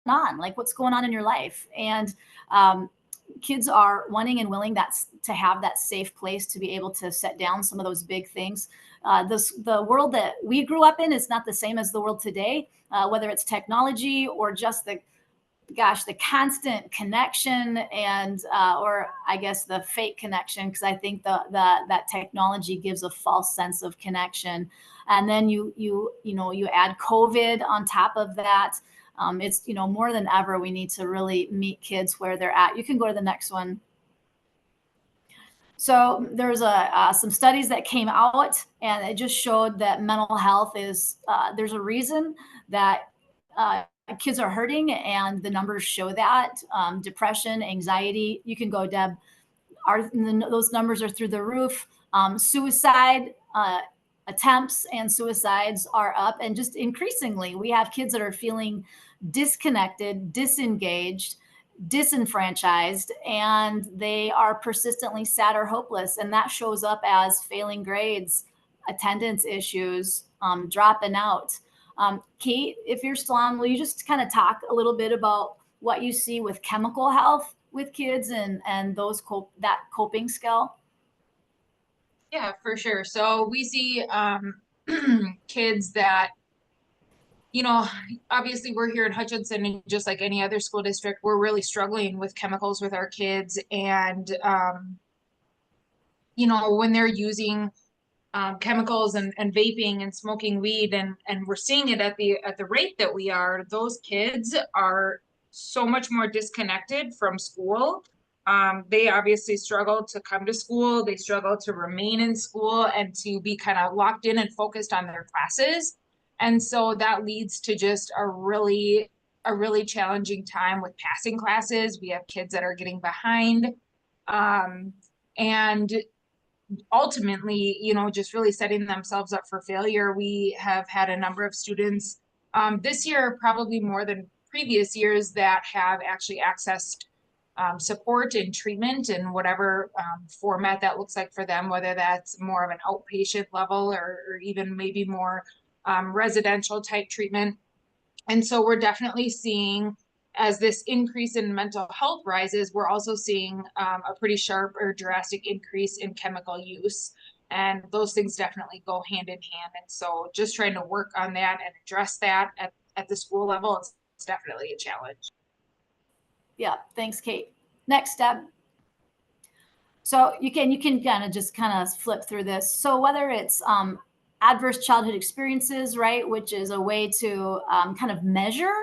on? Like, what's going on in your life? And kids are wanting and willing to have that safe place to be able to set down some of those big things. The world that we grew up in is not the same as the world today, whether it's technology or just the constant connection and, or I guess the fake connection, because I think that technology gives a false sense of connection. And then you add COVID on top of that. It's, more than ever, we need to really meet kids where they're at. You can go to the next one. So there's some studies that came out, and it just showed that mental health is, there's a reason that kids are hurting, and the numbers show that. Depression, anxiety, you can go, Deb, those numbers are through the roof. Suicide attempts and suicides are up, and just increasingly, we have kids that are feeling disconnected, disengaged, disenfranchised, and they are persistently sad or hopeless. And that shows up as failing grades, attendance issues, dropping out. Kate, if you're still on, will you just kind of talk a little bit about what you see with chemical health with kids and those that coping skill? Yeah, for sure. So we see kids that, obviously we're here in Hutchinson, and just like any other school district, we're really struggling with chemicals with our kids. And, when they're using chemicals and vaping and smoking weed, and we're seeing it at the rate that we are, those kids are so much more disconnected from school. They obviously struggle to come to school. They struggle to remain in school and to be kind of locked in and focused on their classes. And so that leads to just a really challenging time with passing classes. We have kids that are getting behind. And ultimately, just really setting themselves up for failure. We have had a number of students this year, probably more than previous years, that have actually accessed support and treatment in whatever format that looks like for them, whether that's more of an outpatient level or even maybe more residential type treatment. And so we're definitely seeing, as this increase in mental health rises, we're also seeing a pretty sharp or drastic increase in chemical use. And those things definitely go hand in hand. And so just trying to work on that and address that at the school level, it's definitely a challenge. Yeah, thanks, Kate. Next step. So you can kind of flip through this. So whether it's adverse childhood experiences, right, which is a way to kind of measure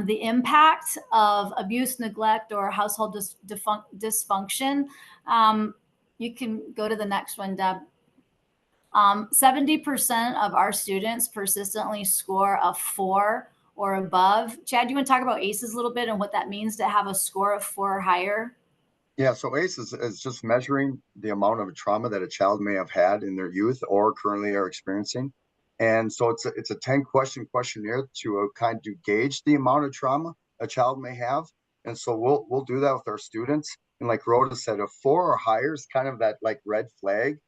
the impact of abuse, neglect, or household dysfunction. You can go to the next one, Deb. 70% of our students persistently score a 4 or above. Chad, do you want to talk about ACEs a little bit and what that means to have a score of 4 or higher? Yeah, so ACE is just measuring the amount of trauma that a child may have had in their youth or currently are experiencing. And so it's a 10-question questionnaire to kind of gauge the amount of trauma a child may have. And so we'll do that with our students. And like Rhoda said, a 4 or higher is kind of that like red flag,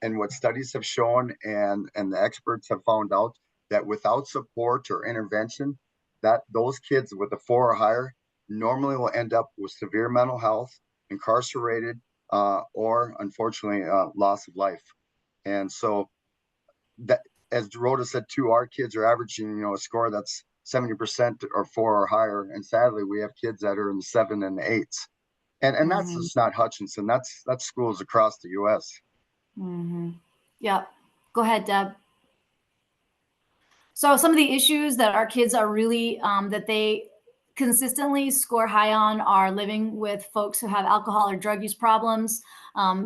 and what studies have shown and the experts have found out that without support or intervention, that those kids with a 4 or higher normally will end up with severe mental health, incarcerated, or unfortunately, loss of life. And so that, as Rhoda said too, our kids are averaging, a score that's 70% or 4 or higher. And sadly, we have kids that are in the 7 and the 8s. And that's just not Hutchinson. That's schools across the US. Yep. Go ahead, Deb. So some of the issues that our kids are really, that they consistently score high on are living with folks who have alcohol or drug use problems,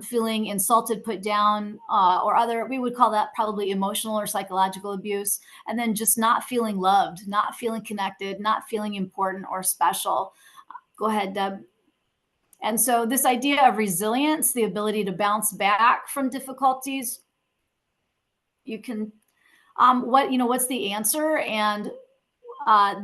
feeling insulted, put down, or other, we would call that probably emotional or psychological abuse, and then just not feeling loved, not feeling connected, not feeling important or special. Go ahead, Deb. And so this idea of resilience, the ability to bounce back from difficulties, you can, what's the answer? And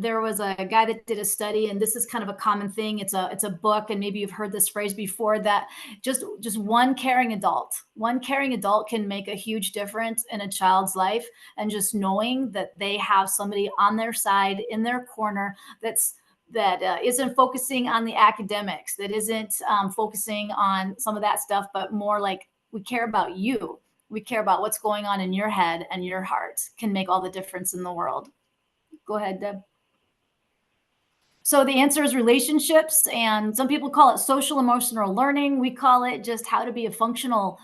there was a guy that did a study, and this is kind of a common thing. It's a book, and maybe you've heard this phrase before, that just one caring adult can make a huge difference in a child's life. And just knowing that they have somebody on their side, in their corner, that isn't focusing on the academics, that isn't focusing on some of that stuff, but more like, we care about you. We care about what's going on in your head and your heart, can make all the difference in the world. Go ahead, Deb. So the answer is relationships, and some people call it social emotional learning. We call it just how to be a functional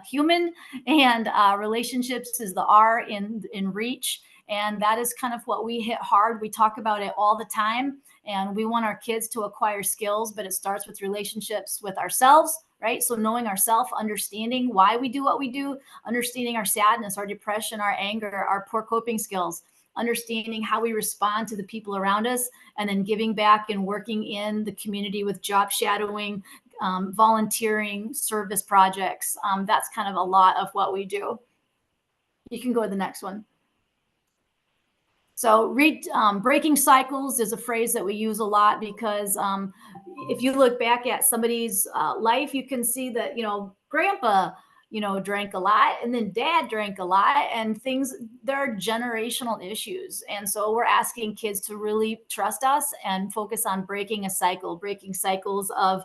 human, and relationships is the R in REACH. And that is kind of what we hit hard. We talk about it all the time, and we want our kids to acquire skills, but it starts with relationships with ourselves, right? So knowing ourselves, understanding why we do what we do, understanding our sadness, our depression, our anger, our poor coping skills, understanding how we respond to the people around us, and then giving back and working in the community with job shadowing, volunteering, service projects. That's kind of a lot of what we do. You can go to the next one. So breaking cycles is a phrase that we use a lot, because if you look back at somebody's life, you can see that, grandpa, drank a lot, and then dad drank a lot, and there are generational issues. And so we're asking kids to really trust us and focus on breaking a cycle, breaking cycles of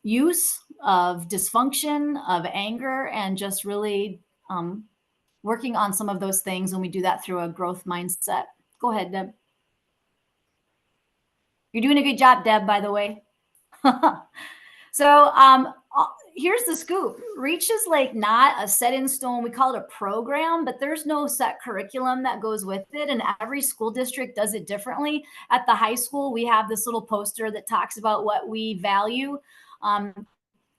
use, of dysfunction, of anger, and just really working on some of those things. And we do that through a growth mindset. Go ahead, Deb. You're doing a good job, Deb, by the way. So here's the scoop. REACH is like not a set in stone. We call it a program, but there's no set curriculum that goes with it. And every school district does it differently. At the high school, we have this little poster that talks about what we value.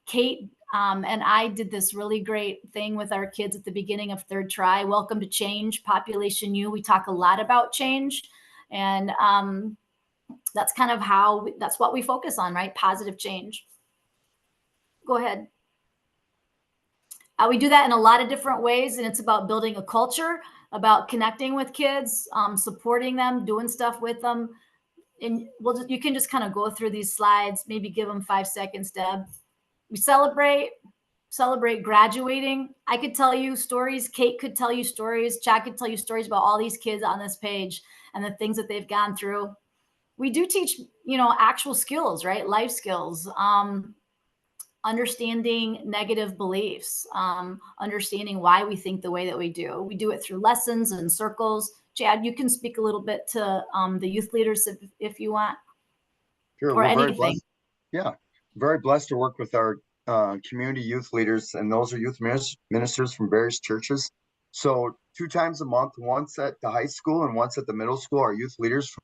Kate and I did this really great thing with our kids at the beginning of third try. Welcome to Change, Population U. We talk a lot about change. And that's kind of that's what we focus on, right? Positive change. Go ahead. We do that in a lot of different ways, and it's about building a culture, about connecting with kids, supporting them, doing stuff with them. And you can just kind of go through these slides, maybe give them 5 seconds, Deb. We celebrate graduating. I could tell you stories. Kate could tell you stories. Chad could tell you stories about all these kids on this page and the things that they've gone through. We do teach, actual skills, right? Life skills. Understanding negative beliefs, understanding why we think the way that we do. We do it through lessons and circles. Chad, you can speak a little bit to the youth leaders if you want. Sure, or we're very anything. blessed. Yeah, very blessed to work with our community youth leaders, and those are youth ministers from various churches. So 2 times a month, once at the high school and once at the middle school, our youth leaders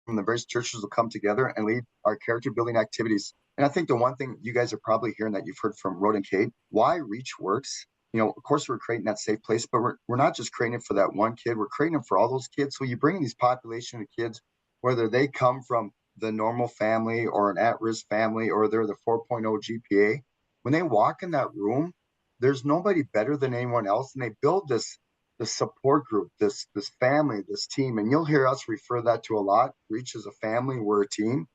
from the various churches will come together and lead our character building activities. And I think the one thing you guys are probably hearing that you've heard from Rhoda and Kate, why REACH works, of course we're creating that safe place, but we're not just creating it for that one kid, we're creating it for all those kids. So you bring these population of kids, whether they come from the normal family or an at-risk family, or they're the 4.0 GPA, when they walk in that room, there's nobody better than anyone else. And they build this support group, this family, this team. And you'll hear us refer that to a lot. REACH is a family, we're a team.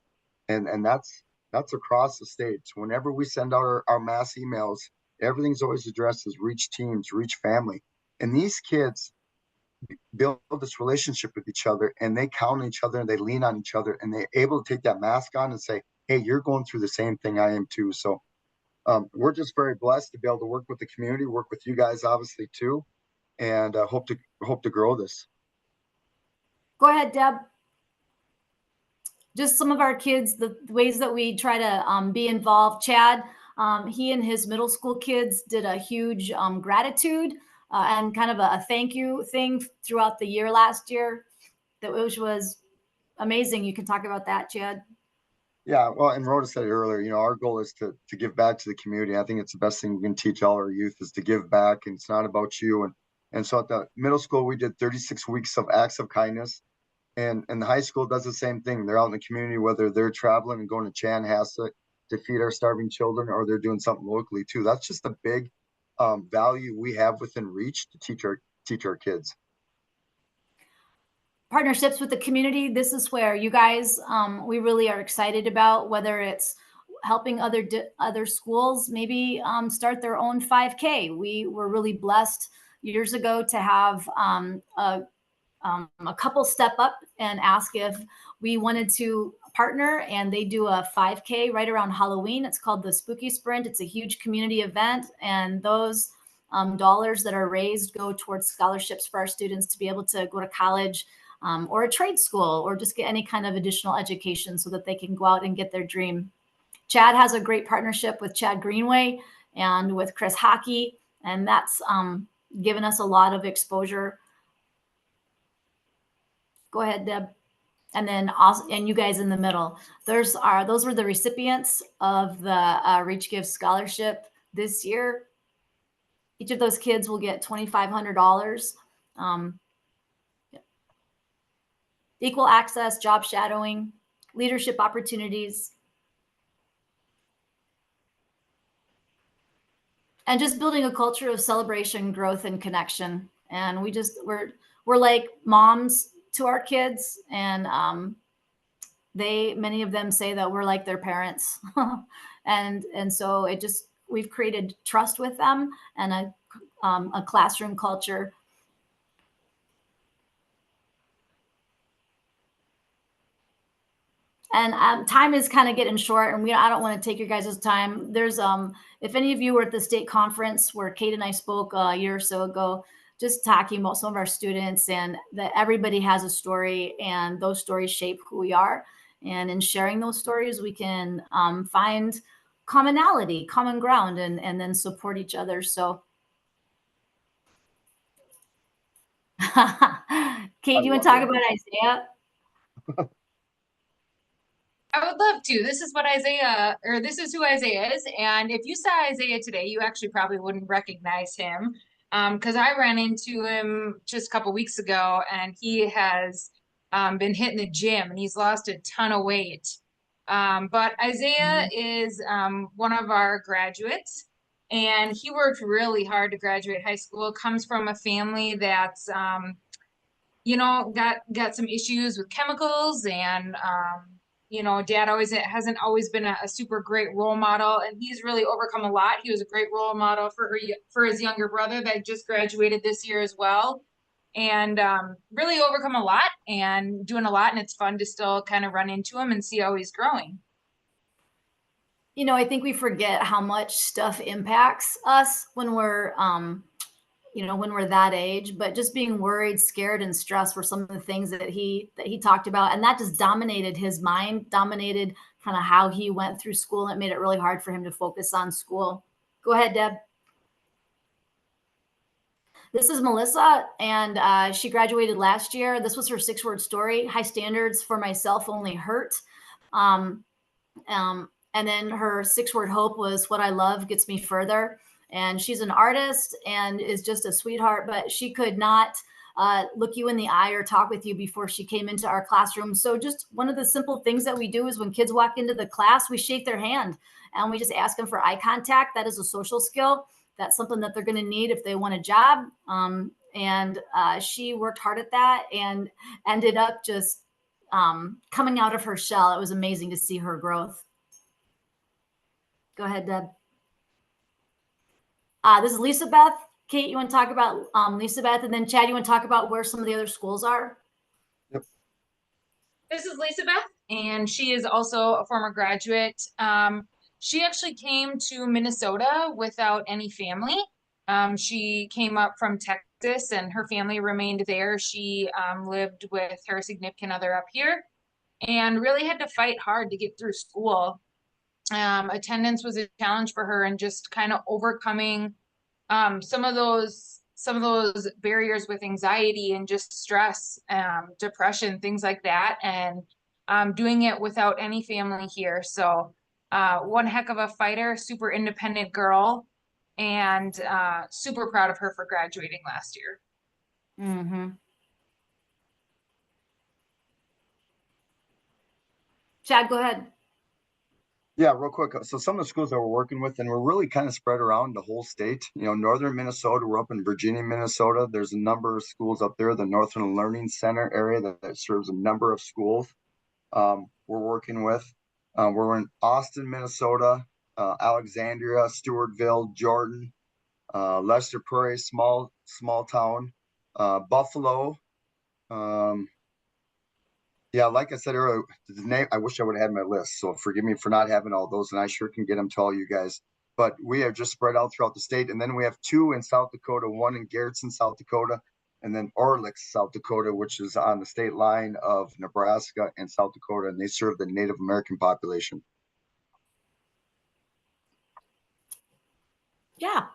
And that's across the state. Whenever we send out our mass emails, everything's always addressed as reach teams, reach family. And these kids build this relationship with each other, and they count on each other, and they lean on each other, and they're able to take that mask on and say, hey, you're going through the same thing I am too. So we're just very blessed to be able to work with the community, work with you guys, obviously, too, and hope to grow this. Go ahead, Deb. Just some of our kids, the ways that we try to be involved. Chad, he and his middle school kids did a huge gratitude and kind of a thank you thing throughout the year last year, which was amazing. You can talk about that, Chad. Yeah, well, and Rhoda said it earlier, you know, our goal is to give back to the community. I think it's the best thing we can teach all our youth is to give back, and it's not about you. And so at the middle school, we did 36 weeks of acts of kindness. And the high school does the same thing. They're out in the community, whether they're traveling and going to Chanhassen to feed our starving children, or they're doing something locally too. That's just a big value we have within reach to teach our kids. Partnerships with the community. This is where you guys, we really are excited about, whether it's helping other schools maybe start their own 5K. We were really blessed years ago to have a couple step up and ask if we wanted to partner, and they do a 5K right around Halloween. It's called the Spooky Sprint. It's a huge community event, and those dollars that are raised go towards scholarships for our students to be able to go to college or a trade school, or just get any kind of additional education so that they can go out and get their dream. Chad has a great partnership with Chad Greenway and with Chris Hockey, and that's given us a lot of exposure. Go ahead, Deb. And then also, and you guys in the middle, those were the recipients of the Reach Gives Scholarship this year. Each of those kids will get $2,500. Equal access, job shadowing, leadership opportunities, and just building a culture of celebration, growth, and connection. And we're like moms to our kids, and many of them say that we're like their parents. and so we've created trust with them and a classroom culture. And time is kind of getting short, and I don't want to take your guys' time. There's if any of you were at the state conference where Kate and I spoke a year or so ago, just talking about some of our students, and that everybody has a story, and those stories shape who we are. And in sharing those stories, we can find commonality, common ground, and then support each other. So Kate, do you want to talk about Isaiah? I would love to. This is who Isaiah is. And if you saw Isaiah today, you actually probably wouldn't recognize him. Because I ran into him just a couple weeks ago, and he has been hitting the gym, and he's lost a ton of weight. But Isaiah is one of our graduates, and he worked really hard to graduate high school. Comes from a family that's got some issues with chemicals, and dad hasn't always been a super great role model, and he's really overcome a lot. He was a great role model for his younger brother that just graduated this year as well, and really overcome a lot and doing a lot. And it's fun to still kind of run into him and see how he's growing. I think we forget how much stuff impacts us when we're when we're that age, but just being worried, scared, and stressed were some of the things that he talked about. And that just dominated his mind, dominated kind of how he went through school. And it made it really hard for him to focus on school. Go ahead, Deb. This is Melissa, and she graduated last year. This was her 6-word story: high standards for myself only hurt. And then her 6-word hope was what I love gets me further. And she's an artist and is just a sweetheart, but she could not look you in the eye or talk with you before she came into our classroom. So just one of the simple things that we do is when kids walk into the class, we shake their hand and we just ask them for eye contact. That is a social skill. That's something that they're going to need if they want a job. And she worked hard at that and ended up just coming out of her shell. It was amazing to see her growth. Go ahead, Deb. This is Lisa Beth. Kate, you want to talk about Lisa Beth, and then Chad, you want to talk about where some of the other schools are? This is Lisa Beth, and she is also a former graduate. She actually came to Minnesota without any family. She came up from Texas and her family remained there. She lived with her significant other up here and really had to fight hard to get through school. Attendance was a challenge for her, and just kind of overcoming some of those barriers with anxiety and just stress, depression, things like that, and doing it without any family here. So one heck of a fighter, super independent girl, and super proud of her for graduating last year. Mm-hmm. Chad, go ahead. Yeah, real quick. So some of the schools that we're working with, and we're really kind of spread around the whole state. You know, northern Minnesota, we're up in Virginia, Minnesota. There's a number of schools up there, the Northern Learning Center area that serves a number of schools we're working with. We're in Austin, Minnesota, Alexandria, Stewartville, Jordan, Lester Prairie, small town, Buffalo. Yeah, like I said earlier, the name, I wish I would have had my list. So forgive me for not having all those, and I sure can get them to all you guys. But we are just spread out throughout the state. And then we have 2 in South Dakota, 1 in Garrettson, South Dakota, and then Orlix, South Dakota, which is on the state line of Nebraska and South Dakota, and they serve the Native American population. Yeah.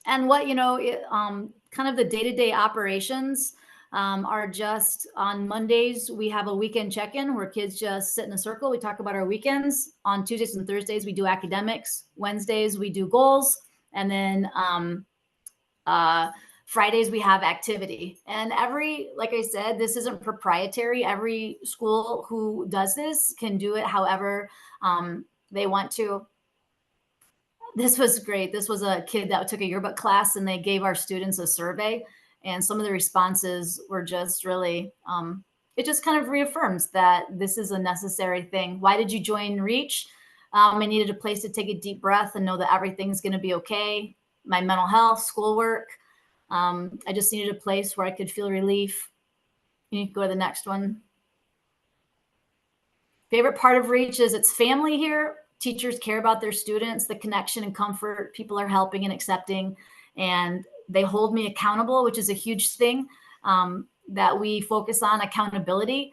And what, kind of the day-to-day operations are just on Mondays, we have a weekend check-in where kids just sit in a circle. We talk about our weekends. On Tuesdays and Thursdays, we do academics. Wednesdays, we do goals. And then Fridays, we have activity. And like I said, this isn't proprietary. Every school who does this can do it however they want to. This was great. This was a kid that took a yearbook class, and they gave our students a survey. And some of the responses were just really, it just kind of reaffirms that this is a necessary thing. Why did you join REACH? I needed a place to take a deep breath and know that everything's going to be okay. My mental health, schoolwork. I just needed a place where I could feel relief. You can go to the next one. Favorite part of REACH is it's family here. Teachers care about their students, the connection and comfort. People are helping and accepting, and they hold me accountable, which is a huge thing that we focus on, accountability.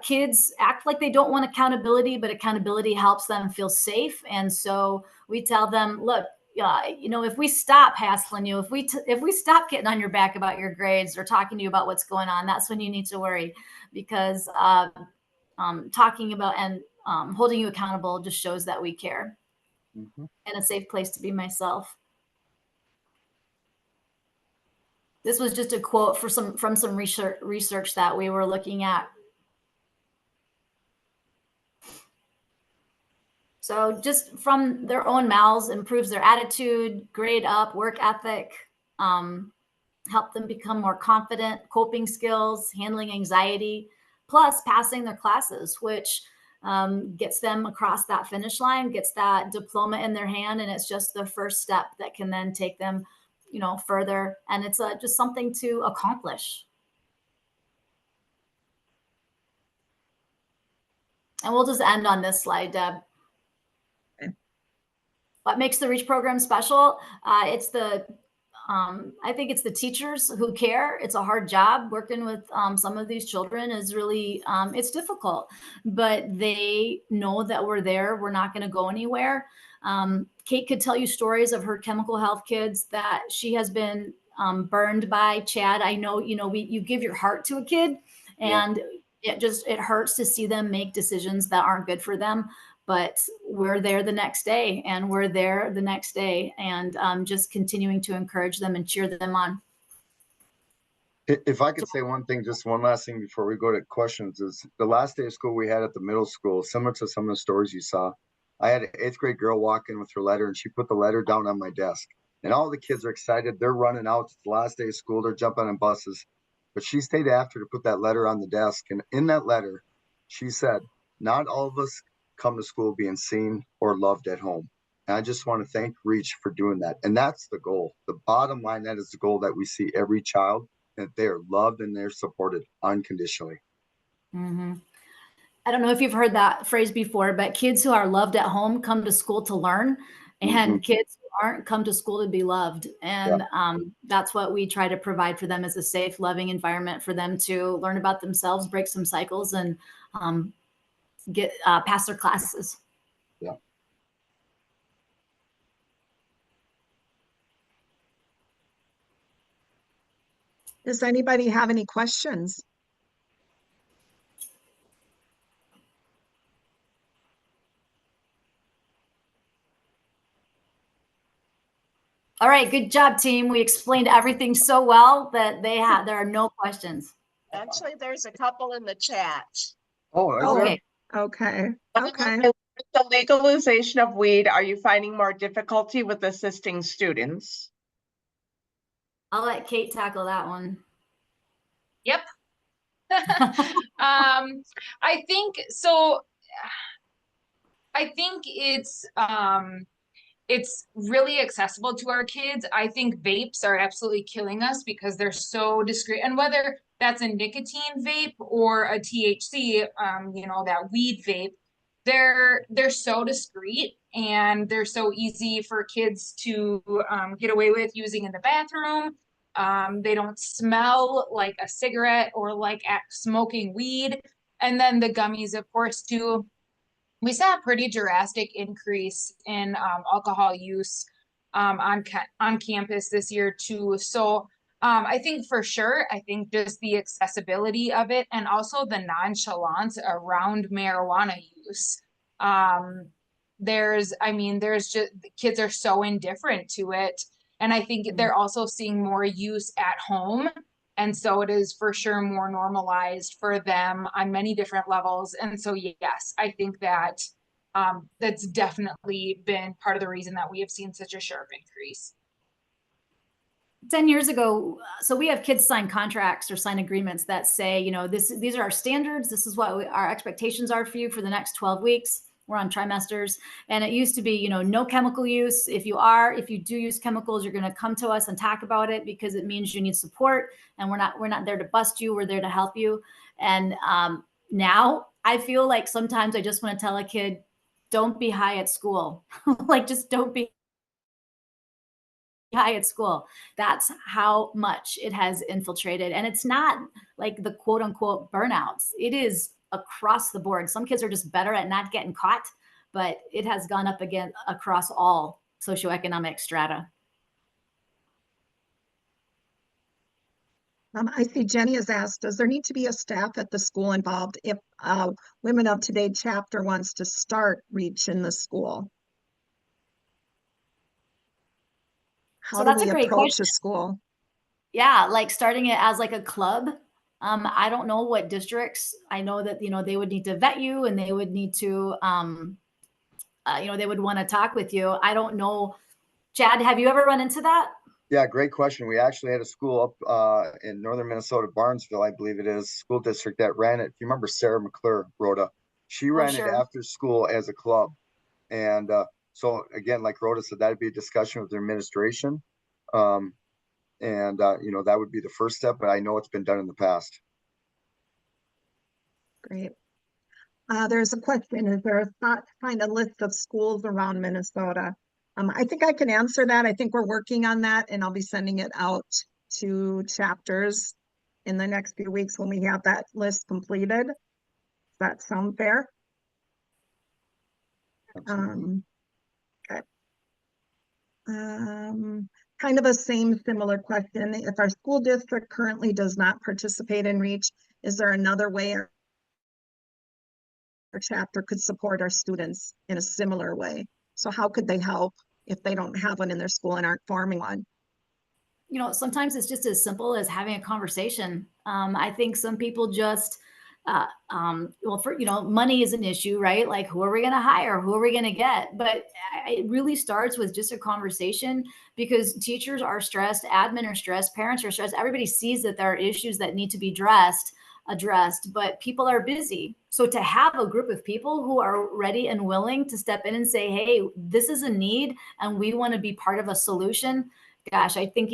Kids act like they don't want accountability, but accountability helps them feel safe. And so we tell them, look, if we stop hassling you, if we stop getting on your back about your grades or talking to you about what's going on, that's when you need to worry, because talking about and holding you accountable just shows that we care. Mm-hmm. And a safe place to be myself. This was just a quote from some research that we were looking at. So just from their own mouths, improves their attitude, grade up, work ethic, help them become more confident, coping skills, handling anxiety, plus passing their classes, which gets them across that finish line, gets that diploma in their hand, and it's just the first step that can then take them further. And it's just something to accomplish. And we'll just end on this slide, Deb. Okay. What makes the REACH program special? I think it's the teachers who care. It's a hard job. Working with some of these children is really, it's difficult, but they know that we're there. We're not going to go anywhere. Kate could tell you stories of her chemical health kids that she has been burned by. Chad, I know, you give your heart to a kid, and it hurts to see them make decisions that aren't good for them. But we're there the next day, and just continuing to encourage them and cheer them on. If I could say one thing, just one last thing before we go to questions, is the last day of school we had at the middle school, similar to some of the stories you saw. I had an 8th grade girl walk in with her letter, and she put the letter down on my desk. And all the kids are excited. They're running out. It's the last day of school. They're jumping on buses. But she stayed after to put that letter on the desk. And in that letter, she said, not all of us come to school being seen or loved at home. And I just want to thank Reach for doing that. And that's the goal. The bottom line, that is the goal, that we see every child, that they are loved and they're supported unconditionally. Mm-hmm. I don't know if you've heard that phrase before, but kids who are loved at home come to school to learn, and kids who aren't come to school to be loved. And that's what we try to provide for them, as a safe, loving environment for them to learn about themselves, break some cycles, and get past their classes. Yeah. Does anybody have any questions? All right, good job, team. We explained everything so well that there are no questions. Actually, there's a couple in the chat. Oh, okay. Okay. The legalization of weed, are you finding more difficulty with assisting students? I'll let Kate tackle that one. Yep. I think so. I think it's really accessible to our kids. I think vapes are absolutely killing us because they're so discreet, and whether that's a nicotine vape or a THC, you know, that weed vape, they're so discreet and they're so easy for kids to get away with using in the bathroom. They don't smell like a cigarette or like smoking weed. And then the gummies, of course, too. We saw a pretty drastic increase in alcohol use on campus this year too. So I think for sure, I think just the accessibility of it, and also the nonchalance around marijuana use. There's just, kids are so indifferent to it. And I think they're also seeing more use at home. And so it is for sure more normalized for them on many different levels. And so, yes, I think that that's definitely been part of the reason that we have seen such a sharp increase. 10 years ago, so we have kids sign contracts or sign agreements that say, you know, these are our standards. This is what our expectations are for you for the next 12 weeks. We're on trimesters. And it used to be, you know, no chemical use. If you do use chemicals, you're going to come to us and talk about it, because it means you need support, and we're not there to bust you. We're there to help you. And now I feel like sometimes I just want to tell a kid, don't be high at school. Like, just don't be high at school. That's how much it has infiltrated. And it's not like the quote unquote burnouts. It is across the board. Some kids are just better at not getting caught, but it has gone up again across all socioeconomic strata. I see Jenny has asked, does there need to be a staff at the school involved if Women of Today chapter wants to start Reach in the school? How So do that's we a great approach question. a school? Yeah, like starting it as like a club. I don't know what districts. I know that, you know, they would need to vet you, and they would need to, you know, they would want to talk with you. I don't know. Chad, have you ever run into that? Yeah, great question. We actually had a school up in northern Minnesota, Barnesville, I believe it is, school district that ran it. If you remember Sarah McClure, Rhoda, she ran it after school as a club. And so again, like Rhoda said, that'd be a discussion with the administration. You know, that would be the first step, but I know it's been done in the past. Great. There's a question, is there a thought to find a list of schools around Minnesota? I think I can answer that. I think we're working on that, and I'll be sending it out to chapters in the next few weeks when we have that list completed. Does that sound fair? Okay. Kind of a similar question. If our school district currently does not participate in Reach, is there another way our chapter could support our students in a similar way? So how could they help if they don't have one in their school and aren't forming one? You know, sometimes it's just as simple as having a conversation. I think some people just, you know, money is an issue, right? Like, who are we going to hire? Who are we going to get? But it really starts with just a conversation, because teachers are stressed, admin are stressed, parents are stressed. Everybody sees that there are issues that need to be addressed. addressed, but people are busy. So to have a group of people who are ready and willing to step in and say, hey, this is a need and we want to be part of a solution. Gosh, I think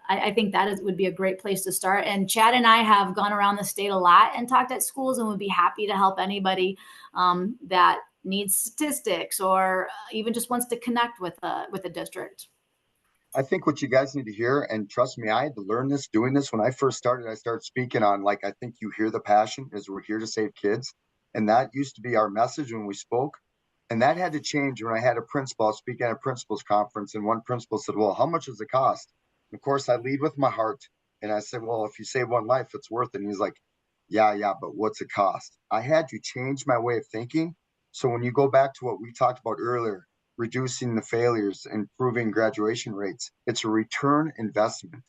I think that would be a great place to start. And Chad and I have gone around the state a lot and talked at schools, and would be happy to help anybody that needs statistics or even just wants to connect with a district. I think what you guys need to hear, and trust me, I had to learn this doing this when I first started. I started speaking on, like, I think you hear the passion, is we're here to save kids. And that used to be our message when we spoke. And that had to change when I had a principal speaking at a principal's conference. And one principal said, well, how much does it cost? And of course, I lead with my heart. And I said, well, if you save one life, it's worth it. And he's like, yeah, but what's it cost? I had to change my way of thinking. So when you go back to what we talked about earlier, reducing the failures, improving graduation rates, it's a return investment.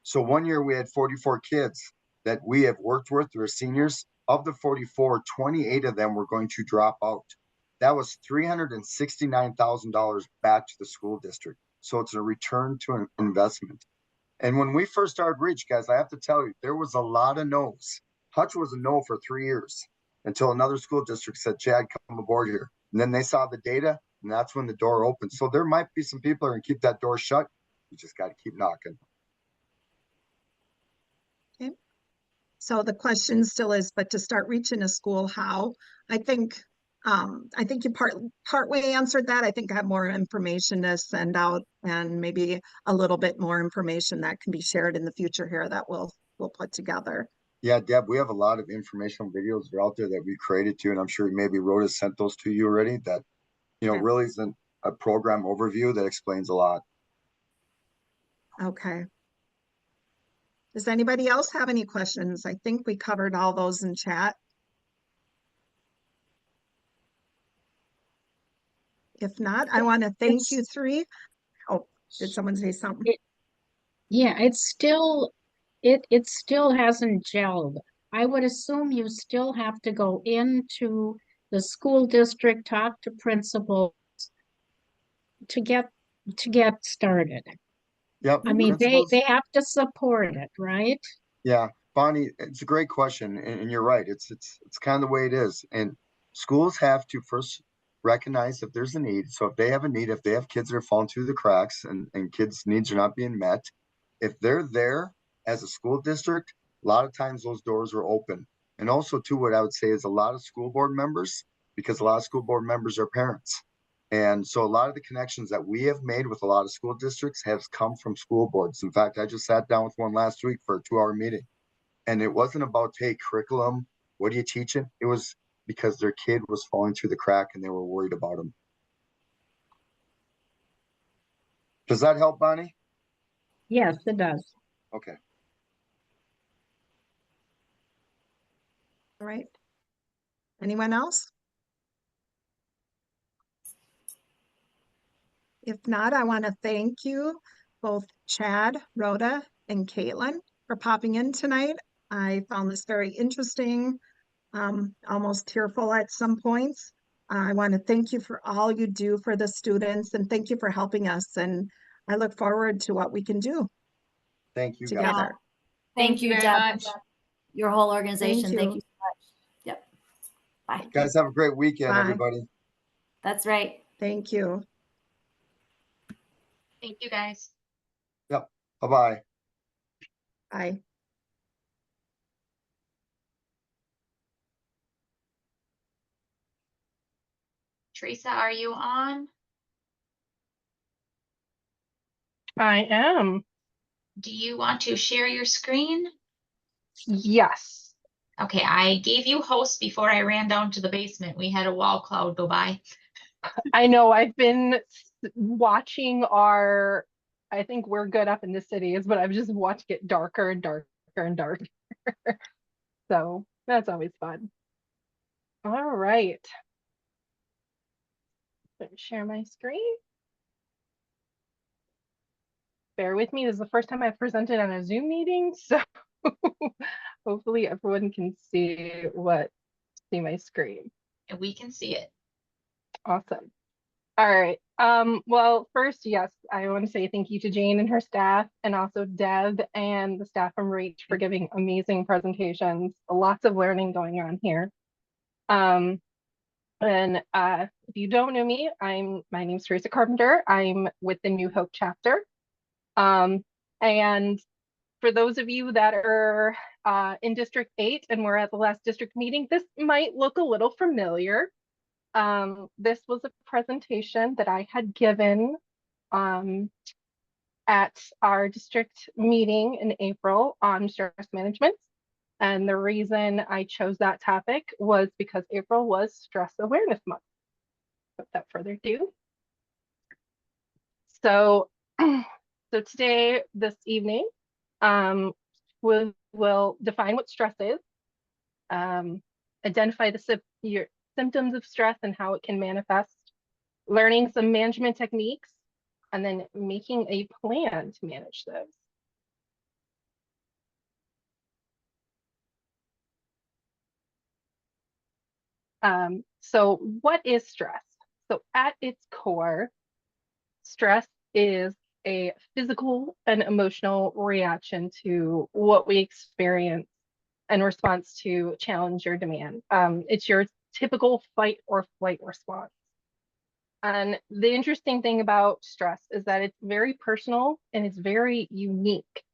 So one year we had 44 kids that we have worked with, who are seniors. Of the 44, 28 of them were going to drop out. That was $369,000 back to the school district. So it's a return to an investment. And when we first started Reach, guys, I have to tell you, there was a lot of no's. Hutch was a no for 3 years until another school district said, Chad, come aboard here. And then they saw the data, and that's when the door opened. So there might be some people who are going to keep that door shut. You just got to keep knocking. Okay. So the question still is, but to start reaching a school, how? I think you partway answered that. I think I have more information to send out, and maybe a little bit more information that can be shared in the future here that we'll put together. Yeah, Deb, we have a lot of informational videos that are out there that we created too, and I'm sure maybe Rhoda sent those to you already. That, really isn't a program overview that explains a lot. Okay. Does anybody else have any questions? I think we covered all those in chat. If not, I want to thank you three. Oh, did someone say something? Yeah, it still hasn't gelled. I would assume you still have to go into the school district, talk to principals to get started. Yep. I mean, they have to support it, right? Yeah, Bonnie, it's a great question, and you're right. It's kind of the way it is. And schools have to first recognize if there's a need. So if they have a need, if they have kids that are falling through the cracks and kids' needs are not being met, if they're there as a school district, a lot of times those doors are open. And also too, what I would say is a lot of school board members, because a lot of school board members are parents. And so a lot of the connections that we have made with a lot of school districts have come from school boards. In fact, I just sat down with one last week for a 2-hour meeting. And it wasn't about, hey, curriculum, what are you teaching? It was because their kid was falling through the crack and they were worried about him. Does that help, Bonnie? Yes, it does. Okay. All right. Anyone else? If not, I want to thank you, both Chad, Rhoda, and Caitlin, for popping in tonight. I found this very interesting, almost tearful at some points. I want to thank you for all you do for the students, and thank you for helping us. And I look forward to what we can do. Thank you, guys. Together. Thank you, very Deb. much. Your whole organization. Thank you so much. Yep. Bye. Guys, have a great weekend, Bye. everybody. That's right. Thank you. Thank you, guys. Yep. Bye-bye. Bye. Teresa, are you on? I am. Do you want to share your screen? Yes. Okay, I gave you host before I ran down to the basement. We had a wall cloud go by. I know I've been watching I think we're good up in the cities, but I've just watched it darker and darker and darker. So that's always fun. All right. Let me share my screen. Bear with me. This is the first time I've presented on a Zoom meeting, so hopefully everyone can see my screen. And we can see it. Awesome. All right. Well, first, yes, I want to say thank you to Jane and her staff, and also Deb and the staff from Reach for giving amazing presentations. Lots of learning going on here. And if you don't know me, my name's Teresa Carpenter. I'm with the New Hope chapter. And for those of you that are in District 8 and were at the last district meeting, this might look a little familiar. This was a presentation that I had given at our district meeting in April on stress management. And the reason I chose that topic was because April was Stress Awareness Month. Without further ado. So, today, this evening, we'll define what stress is, identify your symptoms of stress and how it can manifest, learning some management techniques, and then making a plan to manage those. So what is stress? So at its core, stress is a physical and emotional reaction to what we experience in response to challenge or demand. It's your typical fight or flight response. And the interesting thing about stress is that it's very personal and it's very unique.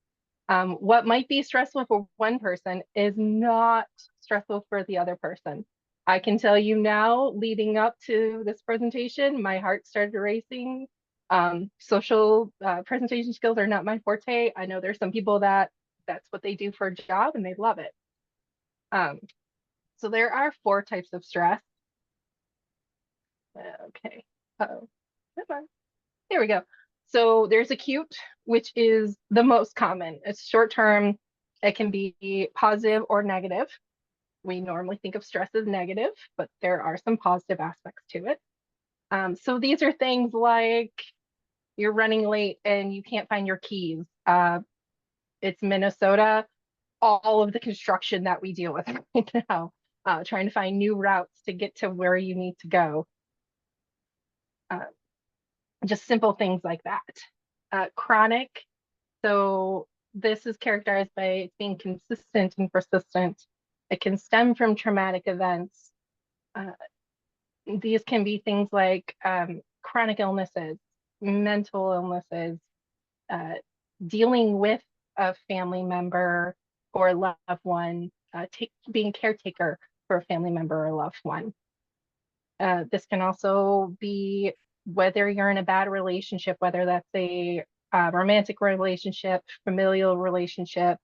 What might be stressful for one person is not stressful for the other person. I can tell you now, leading up to this presentation, my heart started racing. Social presentation skills are not my forte. I know there's some people that's what they do for a job and they love it. So there are 4 types of stress. Okay. Uh-oh. Come on. There we go. So there's acute, which is the most common. It's short term. It can be positive or negative. We normally think of stress as negative, but there are some positive aspects to it. So these are things like you're running late and you can't find your keys. It's Minnesota. All of the construction that we deal with right now, trying to find new routes to get to where you need to go. Just simple things like that. Chronic. So this is characterized by being consistent and persistent. It can stem from traumatic events. These can be things like chronic illnesses, mental illnesses, dealing with a family member or loved one, being caretaker for a family member or loved one. This can also be whether you're in a bad relationship, whether that's a romantic relationship, familial relationship,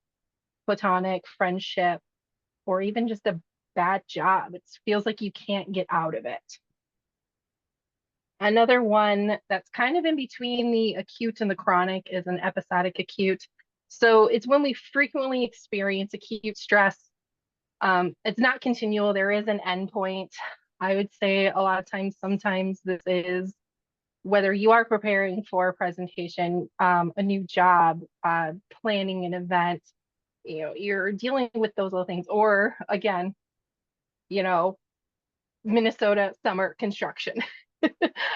platonic friendship, or even just a bad job. It feels like you can't get out of it. Another one that's kind of in between the acute and the chronic is an episodic acute. So it's when we frequently experience acute stress. It's not continual. There is an endpoint. I would say a lot of times, sometimes this is whether you are preparing for a presentation, a new job, planning an event, you're dealing with those little things, or again, Minnesota summer construction,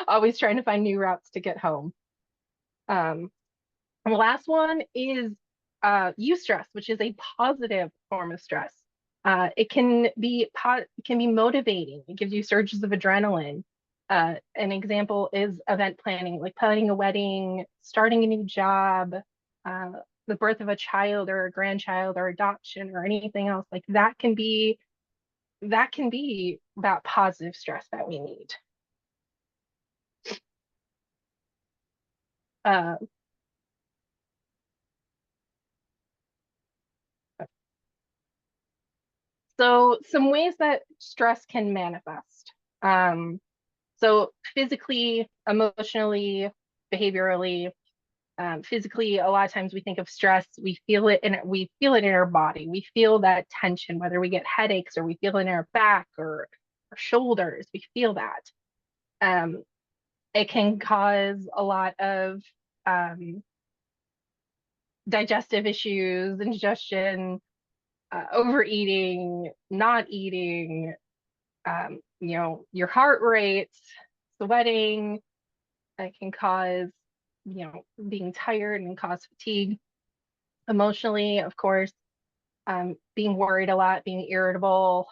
always trying to find new routes to get home. And the last one is eustress, which is a positive form of stress. It can be motivating. It gives you surges of adrenaline. An example is event planning, like planning a wedding, starting a new job, the birth of a child or a grandchild or adoption or anything else. Like that can be that positive stress that we need. So some ways that stress can manifest. So physically, emotionally, behaviorally. Physically, a lot of times we think of stress, we feel it in our body. We feel that tension, whether we get headaches or we feel it in our back or our shoulders, we feel that. It can cause a lot of digestive issues, indigestion, overeating, not eating, your heart rate, sweating, It can cause, being tired and cause fatigue. Emotionally, of course, being worried a lot, being irritable.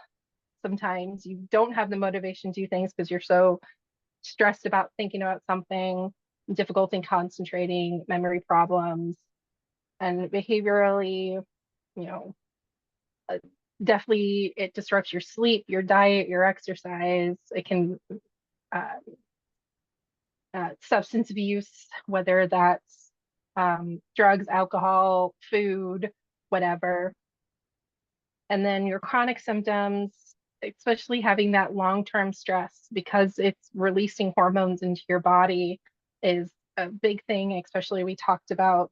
Sometimes you don't have the motivation to do things because you're so stressed about thinking about something, difficulty concentrating, memory problems, and behaviorally, you know, definitely it disrupts your sleep, your diet, your exercise. It can substance abuse, whether that's drugs, alcohol, food, whatever. And then your chronic symptoms, especially having that long-term stress because it's releasing hormones into your body, is a big thing. Especially we talked about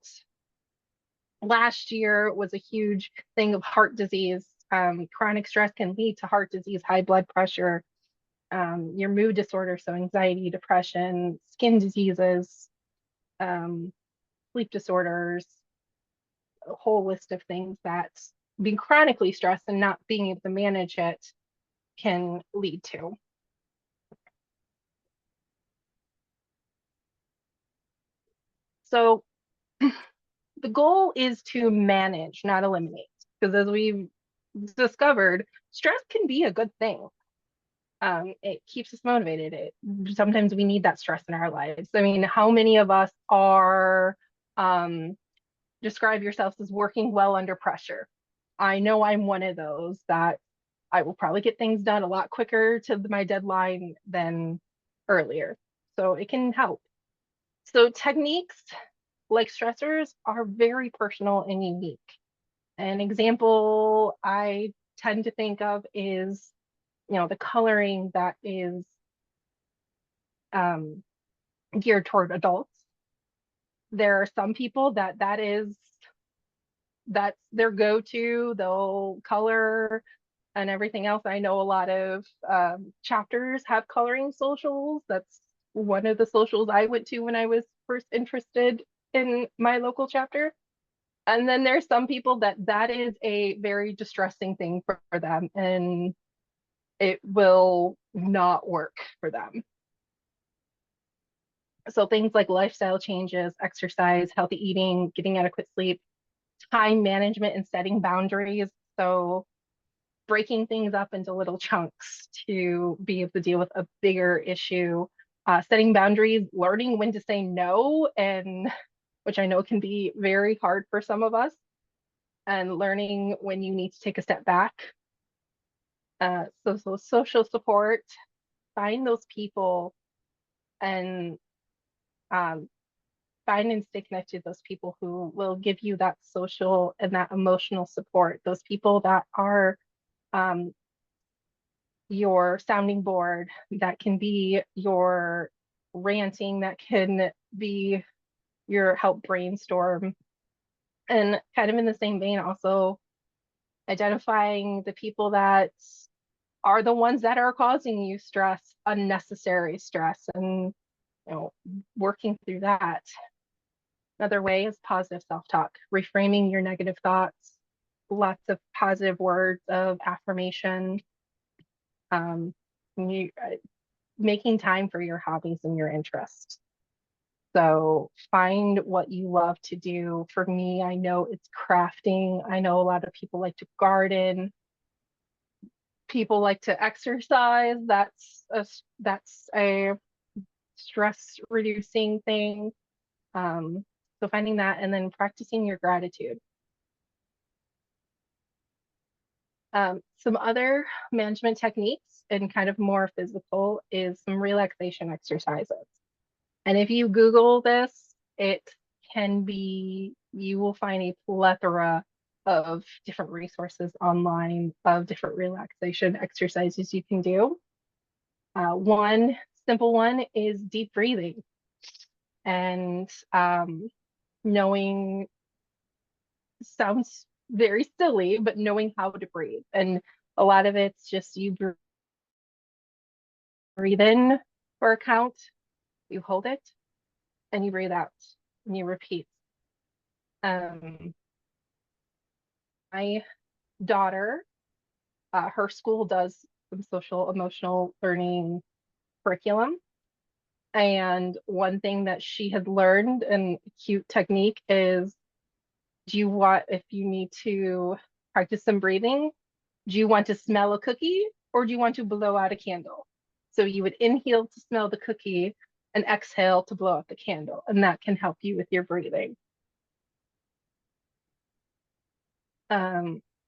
last year was a huge thing of heart disease. Chronic stress can lead to heart disease, high blood pressure, your mood disorders, so anxiety, depression, skin diseases, sleep disorders, a whole list of things that being chronically stressed and not being able to manage it can lead to. So the goal is to manage, not eliminate, because as we've discovered, stress can be a good thing. It keeps us motivated. Sometimes we need that stress in our lives. I mean, how many of us are describe yourselves as working well under pressure? I know I'm one of those that I will probably get things done a lot quicker to my deadline than earlier. So it can help. So techniques like stressors are very personal and unique. An example I tend to think of is, the coloring that is geared toward adults. There are some people that's their go-to. They'll color and everything else. I know a lot of chapters have coloring socials. That's one of the socials I went to when I was first interested in my local chapter. And then there's some people that is a very distressing thing for them, and it will not work for them. So things like lifestyle changes, exercise, healthy eating, getting adequate sleep, time management, and setting boundaries. So breaking things up into little chunks to be able to deal with a bigger issue, setting boundaries, learning when to say no, and which I know can be very hard for some of us, and learning when you need to take a step back. So social support, find those people and find and stay connected to those people who will give you that social and that emotional support, those people that are your sounding board, that can be your ranting, that can be your help brainstorm. And kind of in the same vein, also identifying the people that are the ones that are causing you stress, unnecessary stress, and working through that. Another way is positive self-talk, reframing your negative thoughts, lots of positive words of affirmation, making time for your hobbies and your interests. So find what you love to do. For me, I know it's crafting. I know a lot of people like to garden. People like to exercise. That's a stress reducing thing. So finding that and then practicing your gratitude. Some other management techniques and kind of more physical is some relaxation exercises. And if you Google this, it can be, you will find a plethora of different resources online of different relaxation exercises you can do. One simple one is deep breathing, and knowing, sounds very silly, but knowing how to breathe. And a lot of it's just you breathe in for a count, you hold it, and you breathe out, and you repeat. My daughter, her school does some social emotional learning curriculum. And one thing that she had learned, and a cute technique, is if you need to practice some breathing, do you want to smell a cookie or do you want to blow out a candle? So you would inhale to smell the cookie and exhale to blow out the candle, and that can help you with your breathing.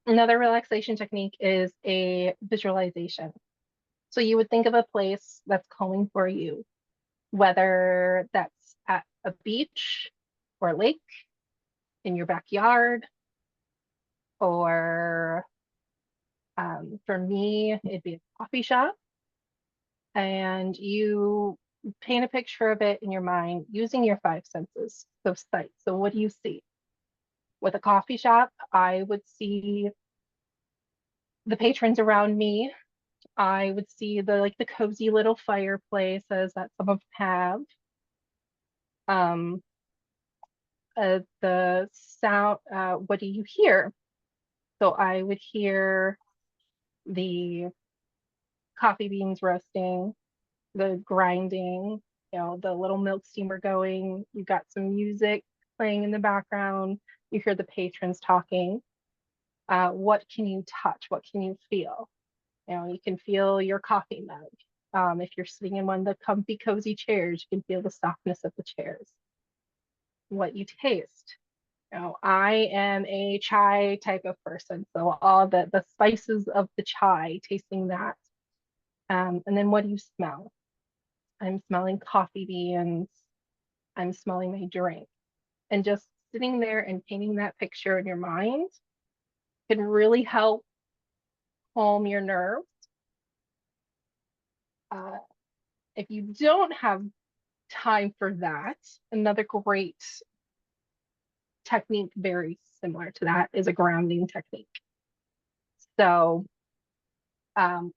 Another relaxation technique is a visualization. So you would think of a place that's calling for you, whether that's at a beach or a lake, in your backyard, or for me, it'd be a coffee shop. And you paint a picture of it in your mind using your 5 senses of sight. So what do you see? With a coffee shop, I would see the patrons around me. I would see the cozy little fireplaces that some of them have. The sound, what do you hear? So I would hear the coffee beans roasting, the grinding, the little milk steamer going. You got some music playing in the background. You hear the patrons talking. What can you touch? What can you feel? You can feel your coffee mug. If you're sitting in one of the comfy, cozy chairs, you can feel the softness of the chairs. What you taste. I am a chai type of person, so all the spices of the chai, tasting that. And then what do you smell? I'm smelling coffee beans. I'm smelling my drink. And just sitting there and painting that picture in your mind can really help calm your nerves. If you don't have time for that, another great technique very similar to that is a grounding technique. So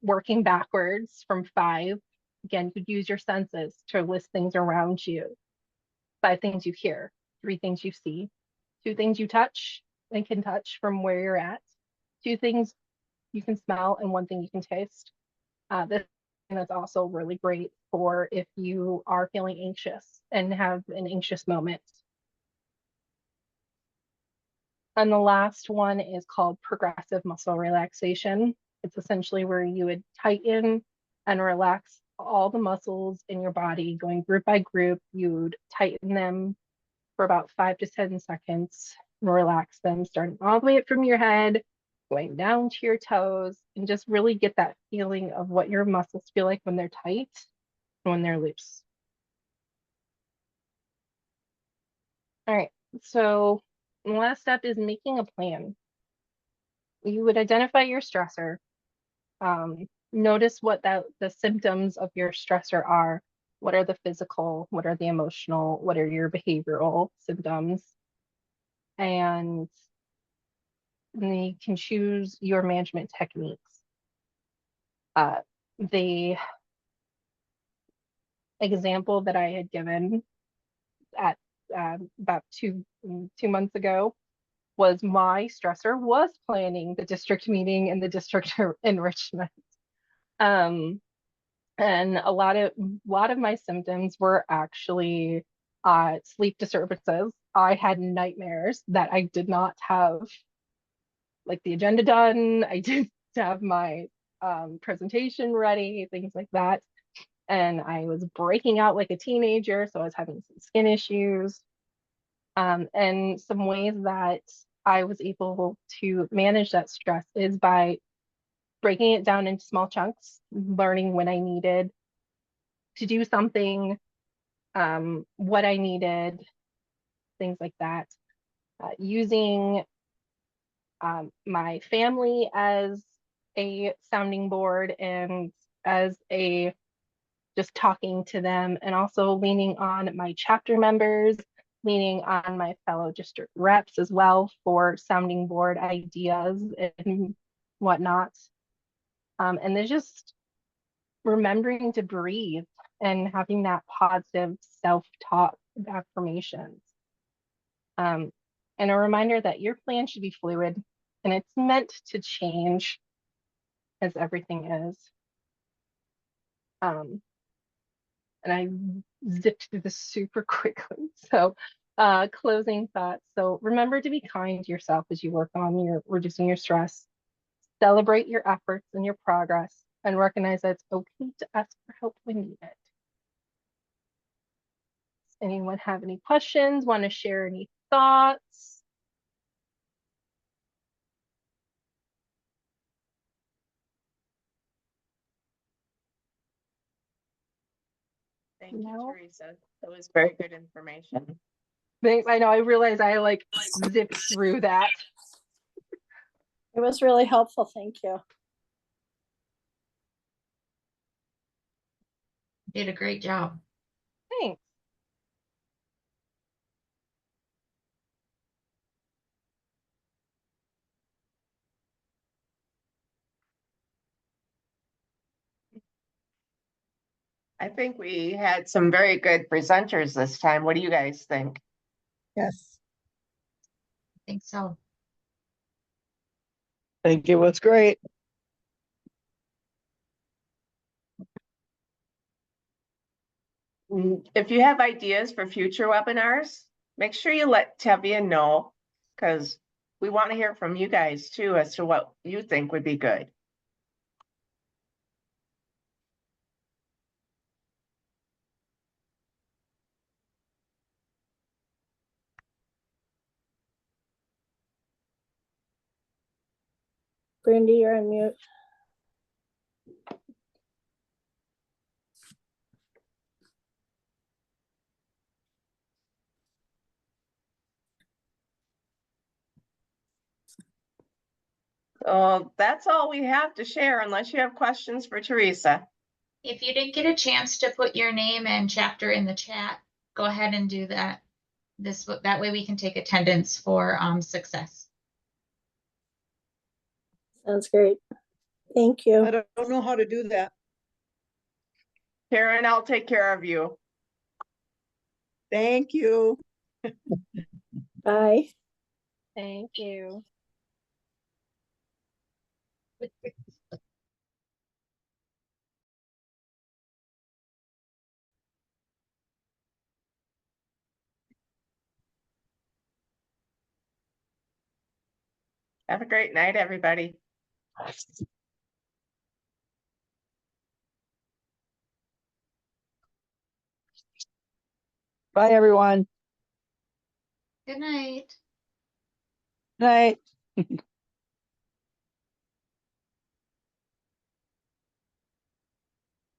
working backwards from 5, again, you could use your senses to list things around you. 5 things you hear, 3 things you see, 2 things you touch and can touch from where you're at, 2 things you can smell, and 1 thing you can taste. This is also really great for if you are feeling anxious and have an anxious moment. And the last one is called progressive muscle relaxation. It's essentially where you would tighten and relax all the muscles in your body, going group by group. You would tighten them for about 5 to 10 seconds, and relax them, starting all the way up from your head, going down to your toes, and just really get that feeling of what your muscles feel like when they're tight and when they're loose. All right, so the last step is making a plan. You would identify your stressor. Notice what the symptoms of your stressor are. What are the physical? What are the emotional? What are your behavioral symptoms? And then you can choose your management techniques. The example that I had given at about two months ago was my stressor was planning the district meeting and the district enrichment. And a lot of my symptoms were actually sleep disturbances. I had nightmares that I did not have like the agenda done. I didn't have my presentation ready, things like that. And I was breaking out like a teenager, so I was having some skin issues. And some ways that I was able to manage that stress is by breaking it down into small chunks, learning when I needed to do something, what I needed, things like that. Using my family as a sounding board and as a just talking to them, and also leaning on my chapter members, leaning on my fellow district reps as well for sounding board ideas and whatnot. And there's just remembering to breathe and having that positive self-talk affirmations. And a reminder that your plan should be fluid and it's meant to change as everything is. And I zipped through this super quickly. So closing thoughts. So remember to be kind to yourself as you work on your reducing your stress. Celebrate your efforts and your progress and recognize that it's okay to ask for help when needed. Does anyone have any questions? Want to share any thoughts? Thank you, No? Teresa. That was very good information. Thanks. I know, I realized I like zipped through that. It was really helpful. Thank you. Did a great job. Thanks. I think we had some very good presenters this time. What do you guys think? Yes. I think so. I think it was great. If you have ideas for future webinars, make sure you let Tevye know, because we want to hear from you guys too as to what you think would be good. Brandy, you're on mute. So that's all we have to share unless you have questions for Teresa. If you didn't get a chance to put your name and chapter in the chat, go ahead and do that. That way we can take attendance for success. Sounds great. Thank you. I don't know how to do that. Karen, I'll take care of you. Thank you. Bye. Thank you. Have a great night, everybody. Bye, everyone. Good night. Night.